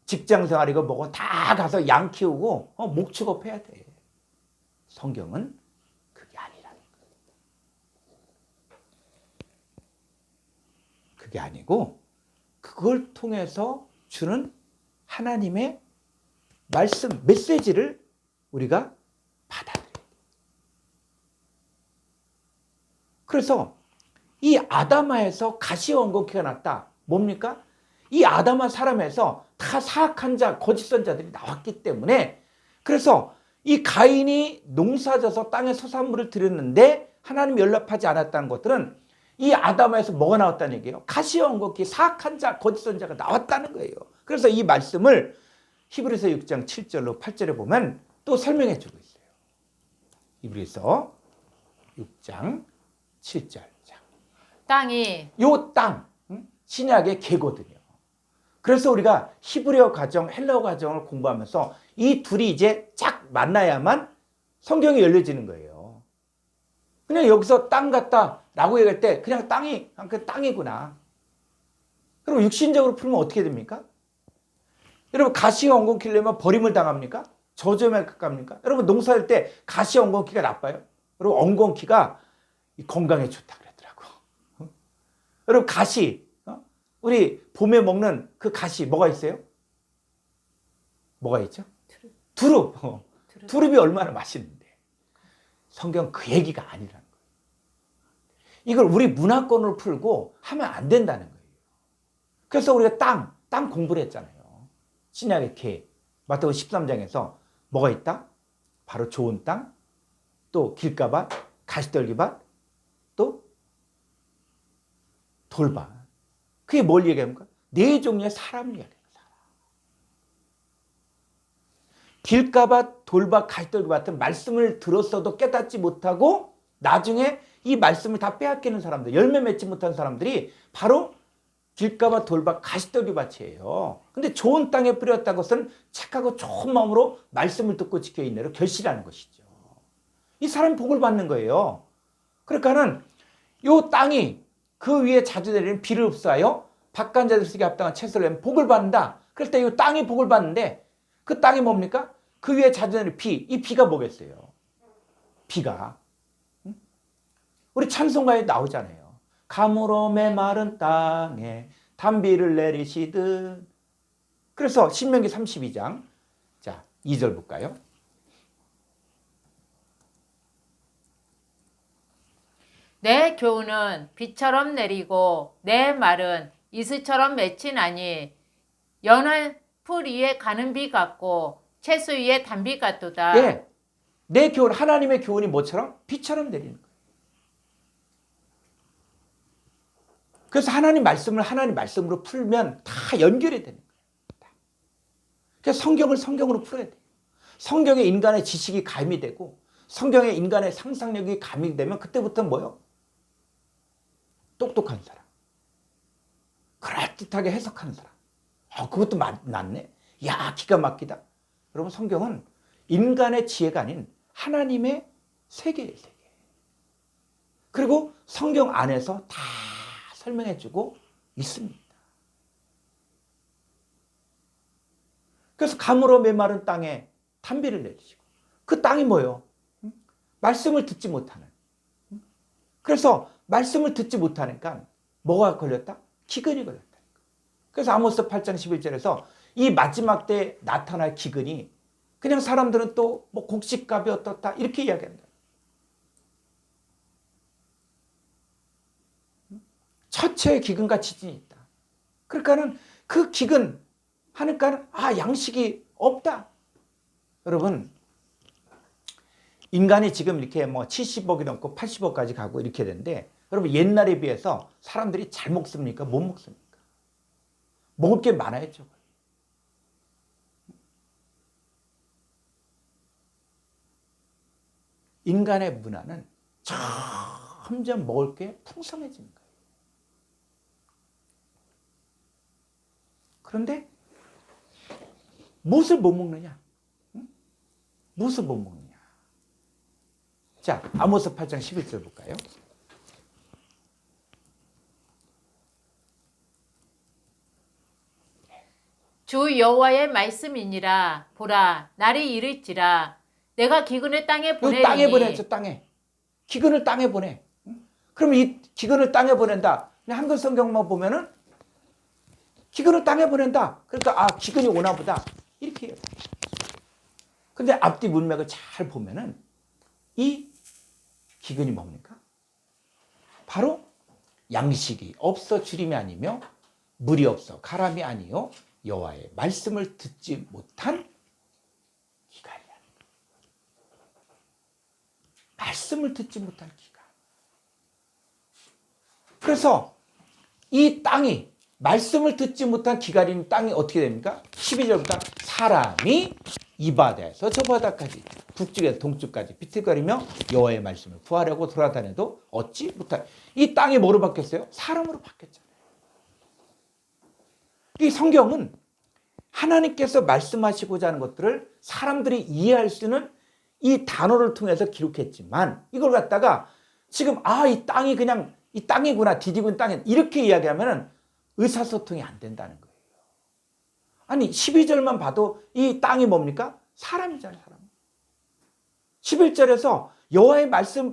직장 생활이고 뭐고 다 가서 양 키우고 목축업 해야 돼. 성경은 그게 아니라는 거예요. 그게 아니고 그걸 통해서 주는 하나님의 말씀, 메시지를 우리가 받아들여야 돼요. 그래서 이 아담아에서 가시원곡기가 났다. 뭡니까? 이 아담아 사람에서 다 사악한 자, 거짓 선자들이 나왔기 때문에 그래서 이 가인이 농사져서 땅에 소산물을 드렸는데 하나님이 연락하지 않았다는 것들은 이 아담아에서 뭐가 나왔다는 얘기예요? 가시원곡기, 사악한 자, 거짓 선자가 나왔다는 거예요. 그래서 이 말씀을 히브리서 6장 7절로 8절에 보면 또 설명해 주고 있어요. 히브리서 6장 7절. 땅이 요 땅, 신약의 개거든요. 그래서 우리가 히브리어 가정, 헬라어 가정을 공부하면서 이 둘이 이제 쫙 만나야만 성경이 열려지는 거예요. 그냥 여기서 땅 같다라고 얘기할 때 그냥 땅이 그 땅이구나. 그럼 육신적으로 풀면 어떻게 됩니까? 여러분 가시 엉겅퀴려면 버림을 당합니까? 저주에 가깝니까? 여러분 농사할 때 가시 엉겅퀴가 나빠요? 여러분 엉겅퀴가 건강에 좋다 그러더라고. 여러분 가시, 우리 봄에 먹는 그 가시 뭐가 있어요? 뭐가 있죠? 두릅. 두릅이 얼마나 맛있는데. 성경 그 얘기가 아니라는 거예요. 이걸 우리 문화권으로 풀고 하면 안 된다는 거예요. 그래서 우리가 땅 공부를 했잖아요. 신약의 개, 마태복음 13장에서 뭐가 있다? 바로 좋은 땅, 또 길가밭, 가시떨기밭, 또 돌밭. 그게 뭘 얘기합니까? 네 종류의 사람을 얘기합니다. 길가밭, 돌밭, 가시떨기밭은 말씀을 들었어도 깨닫지 못하고 나중에 이 말씀을 다 빼앗기는 사람들, 열매 맺지 못한 사람들이 바로 길가밭, 돌밭, 가시떨기밭이에요. 근데 좋은 땅에 뿌렸다는 것은 착하고 좋은 마음으로 말씀을 듣고 지켜 인내로 결실하는 것이죠. 이 사람이 복을 받는 거예요. 그러니까는 이 땅이 그 위에 자주 내리는 비를 흡수하여 박간자들 쓰기 합당한 채소를 내면 복을 받는다. 그럴 때 이 땅이 복을 받는데 그 땅이 뭡니까? 그 위에 자주 내리는 비. 이 비가 뭐겠어요? 비가. 우리 찬송가에 나오잖아요. 가물어 메마른 땅에 단비를 내리시듯. 그래서 신명기 32장. 자, 2절 볼까요? 내 교훈은 비처럼 내리고 내 말은 이슬처럼 맺히나니 연한 풀 위에 가는 비 같고 채소 위에 단비 같도다. 예. 내 교훈, 하나님의 교훈이 뭐처럼? 비처럼 내리는 거예요. 그래서 하나님 말씀을 하나님 말씀으로 풀면 다 연결이 되는 거예요. 그래서 성경을 성경으로 풀어야 돼요. 성경에 인간의 지식이 가미 되고 성경에 인간의 상상력이 가미 되면 그때부터 뭐요? 똑똑한 사람. 그럴듯하게 해석하는 사람. 그것도 낫네. 야, 기가 막히다. 여러분 성경은 인간의 지혜가 아닌 하나님의 세계예요. 세계. 그리고 성경 안에서 다 설명해주고 있습니다. 그래서 가물어 메마른 땅에 단비를 내리시고 그 땅이 뭐예요? 말씀을 듣지 못하는. 그래서 말씀을 듣지 못하니까 뭐가 걸렸다? 기근이 걸렸다. 그래서 아모스 8장 11절에서 이 마지막 때에 나타날 기근이 그냥 사람들은 또 뭐 곡식값이 어떻다 이렇게 이야기한다. 처처에 기근과 지진이 있다. 그러니까는 그 기근 하니까 양식이 없다. 여러분, 인간이 지금 이렇게 뭐 70억이 넘고 80억까지 가고 이렇게 되는데, 여러분 옛날에 비해서 사람들이 잘 먹습니까? 못 먹습니까? 먹을 게 많아야죠. 인간의 문화는 점점 먹을 게 풍성해지는 거예요. 그런데 무엇을 못 먹느냐? 무엇을 못 먹느냐? 자, 아모스 8장 11절 볼까요? 주 여호와의 말씀이니라. 보라, 날이 이를지라. 내가 기근을 땅에 보내리니. 땅에 보내죠, 땅에. 기근을 땅에 보내. 그럼 이 기근을 땅에 보낸다. 한글 성경만 보면은 기근을 땅에 보낸다. 그러니까 기근이 오나 보다. 이렇게 해요. 근데 앞뒤 문맥을 잘 보면은 이 기근이 뭡니까? 바로 양식이 없어 주림이 아니며 물이 없어 가람이 아니요 여호와의 말씀을 듣지 못한 기갈이야. 말씀을 듣지 못한 기갈. 그래서 이 땅이 말씀을 듣지 못한 기갈인 땅이 어떻게 됩니까? 12절부터 사람이 이 바다에서 저 바다까지 북쪽에서 동쪽까지 비틀거리며 여호와의 말씀을 구하려고 돌아다녀도 얻지 못할. 이 땅이 뭐로 바뀌었어요? 사람으로 바뀌었잖아요. 이 성경은 하나님께서 말씀하시고자 하는 것들을 사람들이 이해할 수 있는 이 단어를 통해서 기록했지만, 이걸 갖다가 지금 이 땅이 그냥 이 땅이구나, 디디군 땅이, 이렇게 이야기하면 의사소통이 안 된다는 거예요. 아니 12절만 봐도 이 땅이 뭡니까? 사람이잖아요. 사람. 11절에서 여호와의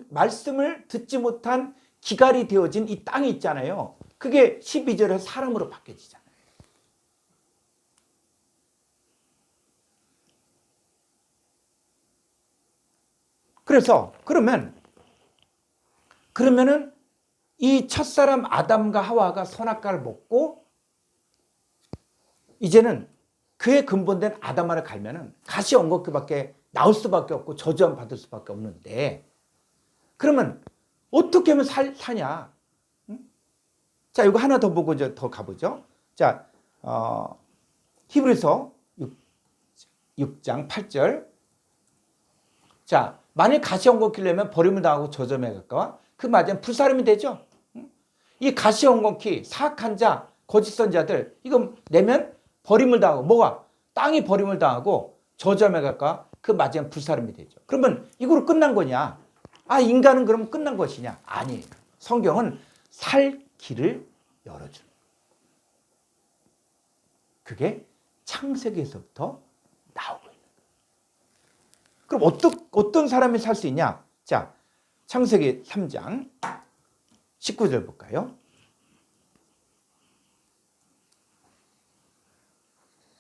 말씀을 듣지 못한 기갈이 되어진 이 땅이 있잖아요. 그게 12절에서 사람으로 바뀌어지잖아요. 그래서 그러면은 이 첫사람 아담과 하와가 선악과를 먹고 이제는 그의 근본된 아담아를 갈면은 가시 엉겅퀴밖에 나올 수밖에 없고 저주함 받을 수밖에 없는데, 그러면 어떻게 하면 사냐? 자, 이거 하나 더 보고 이제 더 가보죠. 자, 히브리서 6장 8절. 자, 만일 가시 엉겅퀴를 내면 버림을 당하고 저점에 가까워 그 맞으면 불사름이 되죠. 이 가시 엉겅퀴, 사악한 자, 거짓 선자들, 이거 내면 버림을 당하고, 뭐가? 땅이 버림을 당하고 저점에 가까워 그 맞으면 불사름이 되죠. 그러면 이거로 끝난 거냐? 인간은 그럼 끝난 것이냐? 아니에요. 성경은 살 길을 열어주는 거예요. 그게 창세기에서부터 나오고 있는 거예요. 그럼 어떤 사람이 살 수 있냐? 자, 창세기 3장 19절 볼까요?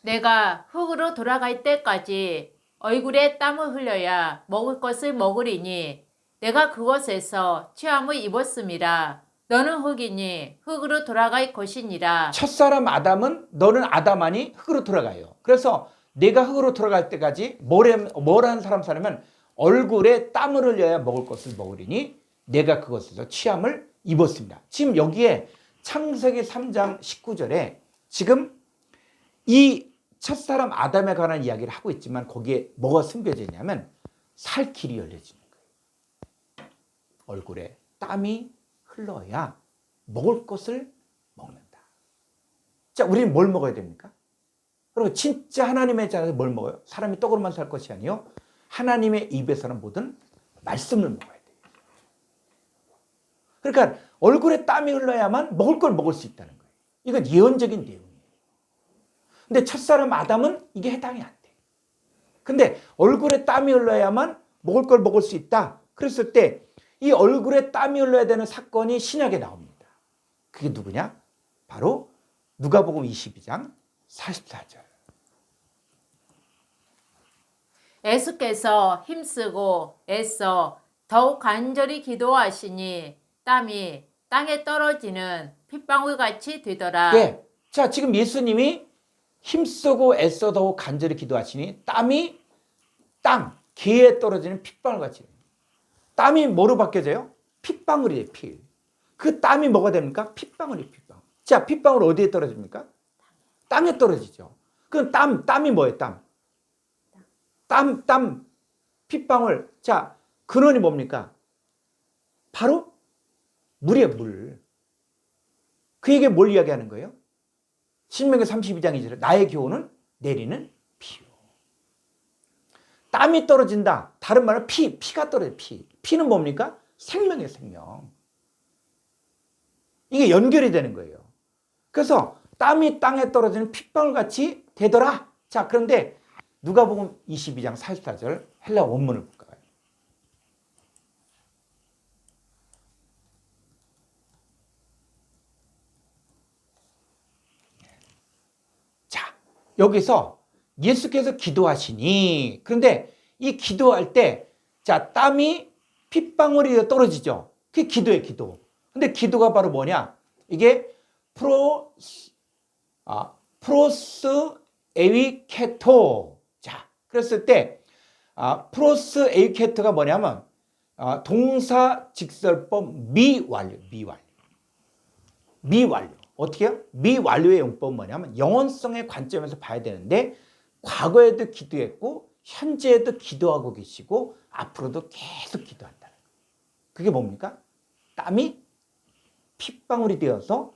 내가 흙으로 돌아갈 때까지 얼굴에 땀을 흘려야 먹을 것을 먹으리니 내가 그곳에서 취함을 입었음이라. 너는 흙이니 흙으로 돌아갈 것이니라. 첫사람 아담은, 너는 아담하니 흙으로 돌아가요. 그래서 내가 흙으로 돌아갈 때까지 뭐라는 사람 사냐면 얼굴에 땀을 흘려야 먹을 것을 먹으리니 내가 그것에서 취함을 입었습니다. 지금 여기에 창세기 3장 19절에 지금 이 첫사람 아담에 관한 이야기를 하고 있지만 거기에 뭐가 숨겨져 있냐면 살 길이 열려지는 거예요. 얼굴에 땀이 흘러야 먹을 것을 먹는다. 자, 우리는 뭘 먹어야 됩니까? 그리고 진짜 하나님의 자녀는 뭘 먹어요? 사람이 떡으로만 살 것이 아니요 하나님의 입에서는 모든 말씀을 먹어야 돼요. 그러니까 얼굴에 땀이 흘러야만 먹을 걸 먹을 수 있다는 거예요. 이건 예언적인 내용이에요. 근데 첫사람 아담은 이게 해당이 안 돼. 근데 얼굴에 땀이 흘러야만 먹을 걸 먹을 수 있다. 그랬을 때 이 얼굴에 땀이 흘러야 되는 사건이 신약에 나옵니다. 그게 누구냐? 바로 누가복음 22장 44절. 예수께서 힘쓰고 애써 더욱 간절히 기도하시니 땀이 땅에 떨어지는 핏방울 같이 되더라. 예. 자, 지금 예수님이 힘쓰고 애써도 간절히 기도하시니 땀이 기에 떨어지는 핏방울 같이. 땀이 뭐로 바뀌어져요? 핏방울이에요, 피. 그 땀이 뭐가 됩니까? 핏방울이 핏방울. 자, 핏방울 어디에 떨어집니까? 땅에 떨어지죠. 그럼 땀이 뭐예요, 땀, 핏방울. 자, 근원이 뭡니까? 바로 물이에요, 물. 그 얘기 뭘 이야기하는 거예요? 신명기 32장 2절에 나의 교훈은 내리는 피요. 땀이 떨어진다. 다른 말로 피가 떨어져요, 피. 피는 뭡니까? 생명이에요, 생명. 이게 연결이 되는 거예요. 그래서 땀이 땅에 떨어지는 핏방울 같이 되더라. 자, 그런데 누가복음 22장 44절 헬라 원문을 볼까요? 자, 여기서 예수께서 기도하시니, 그런데 이 기도할 때, 자, 땀이 핏방울이 떨어지죠. 그게 기도예요, 기도. 근데 기도가 바로 뭐냐? 이게 프로스 에위케토. 자, 그랬을 때, 프로스 에위케토가 뭐냐면, 동사 직설법 미완료. 어떻게요? 미완료의 용법은 뭐냐면 영원성의 관점에서 봐야 되는데 과거에도 기도했고 현재에도 기도하고 계시고 앞으로도 계속 기도한다는 거예요. 그게 뭡니까? 땀이 핏방울이 되어서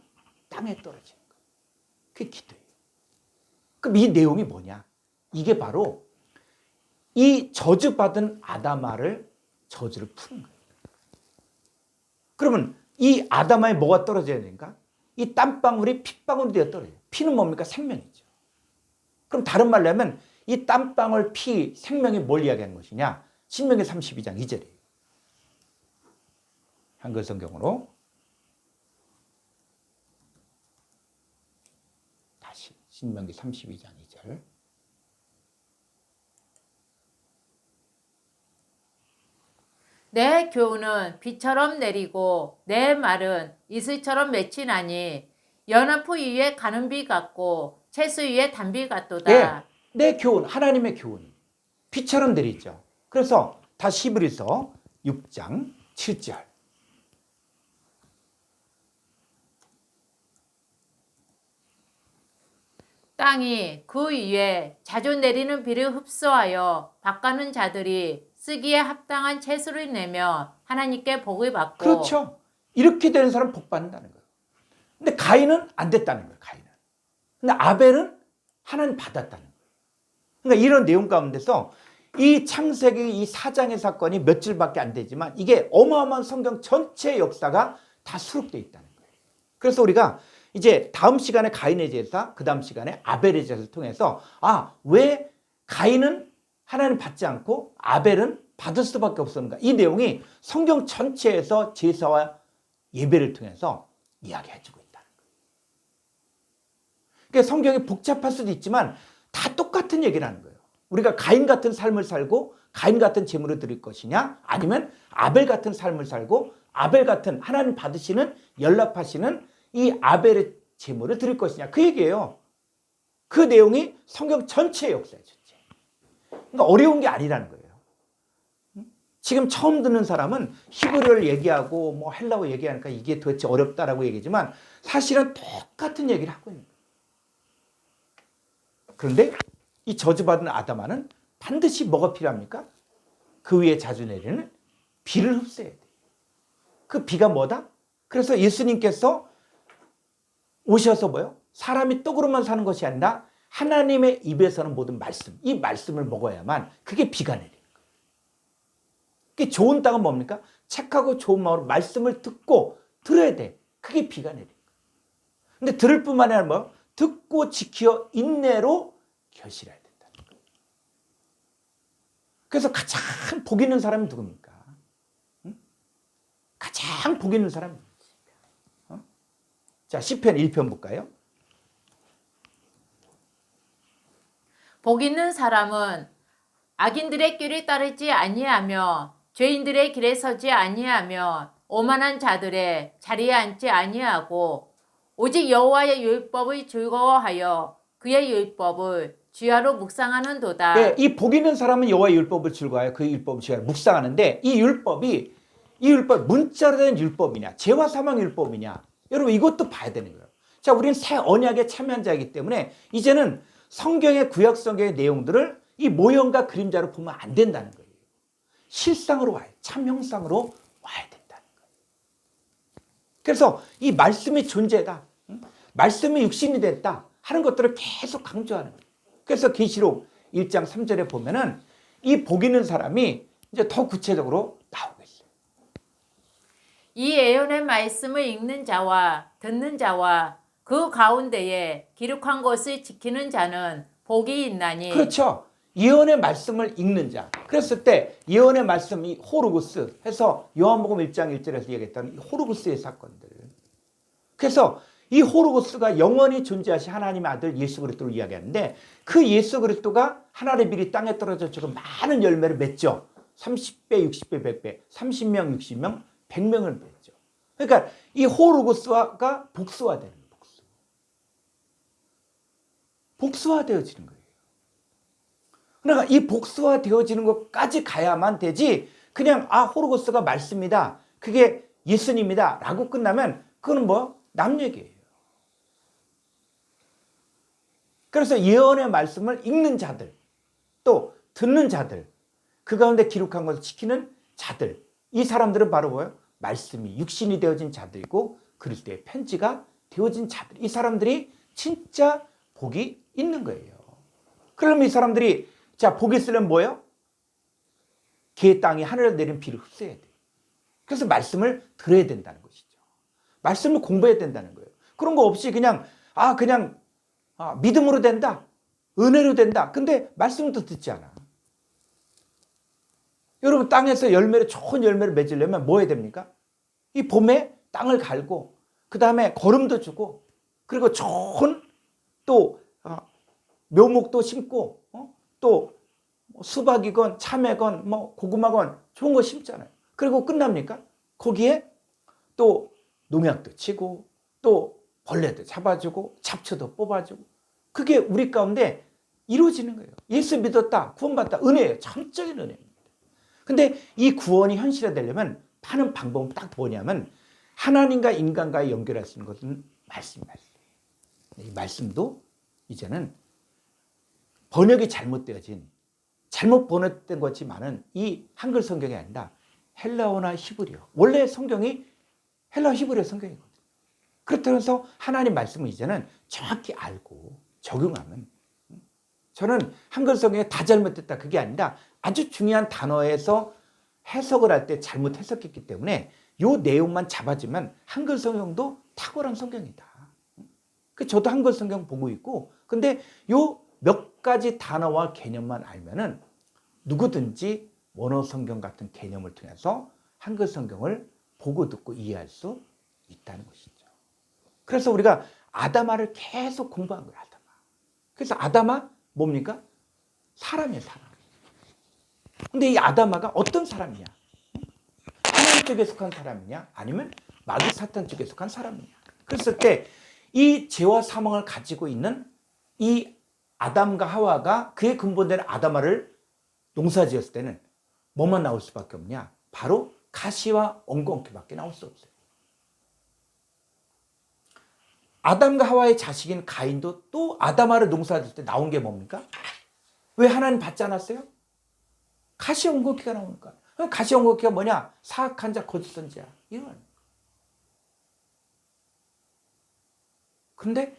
땅에 떨어지는 거예요. 그게 기도예요. 그럼 이 내용이 뭐냐? 이게 바로 이 저주받은 아담아를 저주를 푸는 거예요. 그러면 이 아담아에 뭐가 떨어져야 되는가? 이 땀방울이 핏방울이 되어 떨어져요. 피는 뭡니까? 생명이죠. 그럼 다른 말로 하면 이 땀방울, 피, 생명이 뭘 이야기하는 것이냐? 신명기 32장 2절이에요. 한글 성경으로 다시 신명기 32장 2절. 내 교훈은 비처럼 내리고 내 말은 이슬처럼 맺히나니 연한 포 위에 가는 비 같고 채수 위에 단비 같도다. 네, 내 교훈, 하나님의 교훈 비처럼 내리죠. 그래서 다시 히브리서 6장 7절. 땅이 그 위에 자주 내리는 비를 흡수하여 밭가는 자들이 쓰기에 합당한 채수를 내며 하나님께 복을 받고. 그렇죠. 이렇게 되는 사람 복 받는다는 거예요. 근데 가인은 안 됐다는 거예요. 가인은. 근데 아벨은 하나님 받았다는 거예요. 그러니까 이런 내용 가운데서 이 창세기 이 4장의 사건이 며칠밖에 안 되지만 이게 어마어마한 성경 전체의 역사가 다 수록되어 있다는 거예요. 그래서 우리가 이제 다음 시간에 가인의 제사, 그 다음 시간에 아벨의 제사를 통해서 왜 가인은 하나님 받지 않고 아벨은 받을 수밖에 없었는가? 이 내용이 성경 전체에서 제사와 예배를 통해서 이야기해주고 있다는 거예요. 그러니까 성경이 복잡할 수도 있지만 다 똑같은 얘기를 하는 거예요. 우리가 가인 같은 삶을 살고 가인 같은 제물을 드릴 것이냐, 아니면 아벨 같은 삶을 살고 아벨 같은 하나님 받으시는 연락하시는 이 아벨의 제물을 드릴 것이냐, 그 얘기예요. 그 내용이 성경 전체의 역사예요. 전체. 그러니까 어려운 게 아니라는 거예요. 지금 처음 듣는 사람은 히브리어를 얘기하고 뭐 헬라어 얘기하니까 이게 도대체 어렵다라고 얘기지만 사실은 똑같은 얘기를 하고 있는 거예요. 그런데 이 저주받은 아담아는 반드시 뭐가 필요합니까? 그 위에 자주 내리는 비를 흡수해야 돼요. 그 비가 뭐다? 그래서 예수님께서 오셔서 뭐요? 사람이 떡으로만 사는 것이 아니라 하나님의 입에서는 모든 말씀, 이 말씀을 먹어야만 그게 비가 내리는 거예요. 그게 좋은 땅은 뭡니까? 착하고 좋은 마음으로 말씀을 듣고 들어야 돼. 그게 비가 내리는 거예요. 근데 들을 뿐만 아니라 뭐? 듣고 지켜 인내로 결실해야 된다는 거예요. 그래서 가장 복 있는 사람이 누굽니까? 응? 가장 복 있는 사람이 누굽니까? 자, 시편 1편 볼까요? 복 있는 사람은 악인들의 길을 따르지 아니하며 죄인들의 길에 서지 아니하며 오만한 자들의 자리에 앉지 아니하고 오직 여호와의 율법의 즐거워하여 그의 율법을 주야로 묵상하는도다. 예, 이 복 있는 사람은 여호와의 율법을 즐거워하여 그 율법을 주야로 묵상하는데 이 율법 문자로 된 율법이냐 죄와 사망 율법이냐 여러분 이것도 봐야 되는 거예요. 자, 우리는 새 언약에 참여한 자이기 때문에 이제는 성경의 구약 성경의 내용들을 이 모형과 그림자로 보면 안 된다는 거예요. 실상으로 와야 참 형상으로 와야 된다는 거예요. 그래서 이 말씀의 존재다, 말씀이 육신이 됐다 하는 것들을 계속 강조하는 거예요. 그래서 계시록 1장 3절에 보면은 이 복 있는 사람이 이제 더 구체적으로 나오고 있어요. 이 예언의 말씀을 읽는 자와 듣는 자와 그 가운데에 기록한 것을 지키는 자는 복이 있나니. 그렇죠. 예언의 말씀을 읽는 자. 그랬을 때 예언의 말씀이 호르고스 해서 요한복음 1장 1절에서 얘기했던 이 호르고스의 사건들. 그래서 이 호르고스가 영원히 존재하신 하나님의 아들 예수 그리스도를 이야기하는데 그 예수 그리스도가 하나님의 밀이 땅에 떨어져 지금 많은 열매를 맺죠. 30배, 60배, 100배, 30명, 60명, 100명을 맺죠. 그러니까 이 호르고스가 복수화되는 거예요. 복수화되어지는 거예요. 그러니까 이 복수화되어지는 것까지 가야만 되지 그냥 호르고스가 말씀이다. 그게 예수님이다. 라고 끝나면 그건 뭐 남 얘기예요. 그래서 예언의 말씀을 읽는 자들 또 듣는 자들 그 가운데 기록한 것을 지키는 자들 이 사람들은 바로 뭐예요? 말씀이 육신이 되어진 자들이고 그리스도의 편지가 되어진 자들 이 사람들이 진짜 복이 있는 거예요. 그러면 이 사람들이 자 복이 있으려면 뭐예요? 개 땅이 하늘에서 내린 비를 흡수해야 돼요. 그래서 말씀을 들어야 된다는 것이죠. 말씀을 공부해야 된다는 거예요. 그런 거 없이 그냥 믿음으로 된다. 은혜로 된다. 근데 말씀도 듣지 않아. 여러분 땅에서 좋은 열매를 맺으려면 뭐 해야 됩니까? 이 봄에 땅을 갈고 그 다음에 거름도 주고 그리고 좋은 또 묘목도 심고 또 수박이건 참외건 고구마건 좋은 거 심잖아요. 그리고 끝납니까? 거기에 또 농약도 치고 또 벌레도 잡아주고 잡초도 뽑아주고 그게 우리 가운데 이루어지는 거예요. 예수 믿었다 구원받다 은혜예요. 전적인 은혜입니다. 근데 이 구원이 현실화되려면 하는 방법은 딱 뭐냐면 하나님과 인간과의 연결할 수 있는 것은 말씀이에요. 이 말씀도 이제는 번역이 잘못 번역된 거지만은 이 한글 성경이 아니라 헬라어나 히브리어. 원래 성경이 헬라어 히브리어 성경이거든요. 그렇다면서 하나님 말씀을 이제는 정확히 알고 적용하면 저는 한글 성경에 다 잘못됐다 그게 아니라 아주 중요한 단어에서 해석을 할 때 잘못 해석했기 때문에 이 내용만 잡아주면 한글 성경도 탁월한 성경이다. 저도 한글 성경 보고 있고 근데 요 몇 가지 단어와 개념만 알면은 누구든지 원어 성경 같은 개념을 통해서 한글 성경을 보고 듣고 이해할 수 있다는 것이죠. 그래서 우리가 아다마를 계속 공부한 거예요. 아다마. 그래서 아다마 뭡니까? 사람이에요. 사람. 근데 이 아다마가 어떤 사람이냐? 하나님 쪽에 속한 사람이냐? 아니면 마귀 사탄 쪽에 속한 사람이냐? 그랬을 때 이 죄와 사망을 가지고 있는 이 아담과 하와가 그의 근본된 아다마를 농사지었을 때는 뭐만 나올 수밖에 없냐? 바로 가시와 엉겅퀴밖에 나올 수 없어요. 아담과 하와의 자식인 가인도 또 아다마를 농사지을 때 나온 게 뭡니까? 왜 하나님 받지 않았어요? 가시 엉겅퀴가 나오니까. 그럼 가시 엉겅퀴가 뭐냐? 사악한 자, 거짓 선지자. 이런. 근데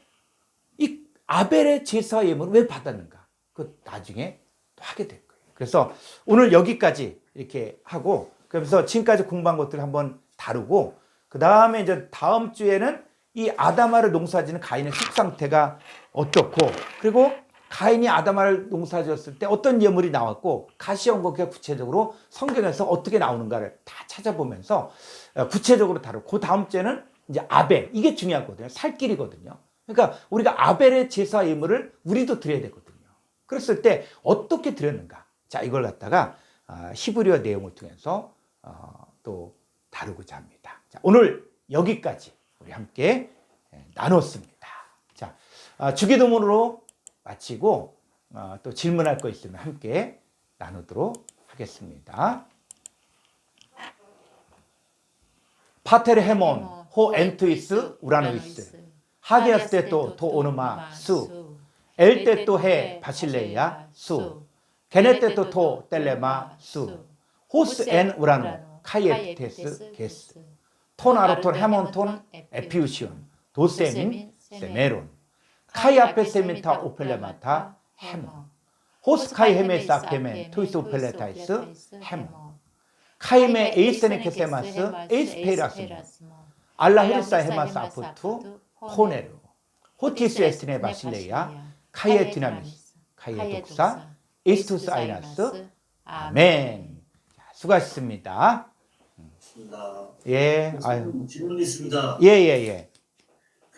이 아벨의 제사 예물을 왜 받았는가? 그 나중에 또 하게 될 거예요. 그래서 오늘 여기까지 이렇게 하고 그래서 지금까지 공부한 것들을 한번 다루고 그 다음에 이제 다음 주에는 이 아다마를 농사지는 가인의 속 상태가 어떻고 그리고 가인이 아다마를 농사지었을 때 어떤 예물이 나왔고 가시엉겅퀴가 구체적으로 성경에서 어떻게 나오는가를 다 찾아보면서 구체적으로 다루고 그 다음 주에는 이제 아벨 이게 중요하거든요. 살 길이거든요. 그러니까 우리가 아벨의 제사 예물을 우리도 드려야 되거든요. 그랬을 때 어떻게 드렸는가? 자 이걸 갖다가 히브리어 내용을 통해서 또 다루고자 합니다. 자, 오늘 여기까지 우리 함께 나눴습니다. 자, 주기도문으로 마치고 또 질문할 거 있으면 함께 나누도록 하겠습니다. 파테르 헤몬 호 엔투이스 우라노이스 하게아스 테토 토 오노마 수 엘테토 해 바실레야 수 게네테토 토 텔레마 수 호스 엔 우라노 카이에테스 게스 톤 아로톤 헤몬톤 에피우시온 도세민 세메론 카이 아페 세미타 오펠레마타 헤몬 호스 카이 헤메사 케멘 투이스 오펠레타이스 헤몬 카이메 에이세네 케세마스 에이스페이라스모 알라 흐리사 헤마스 아프투 호네르 호티스 에스티네 바실레야 카이에 디나미스 카이에 독사 에스투스 아이나스 아멘. 수고하셨습니다. 예, 아유. 질문 있습니다. 예.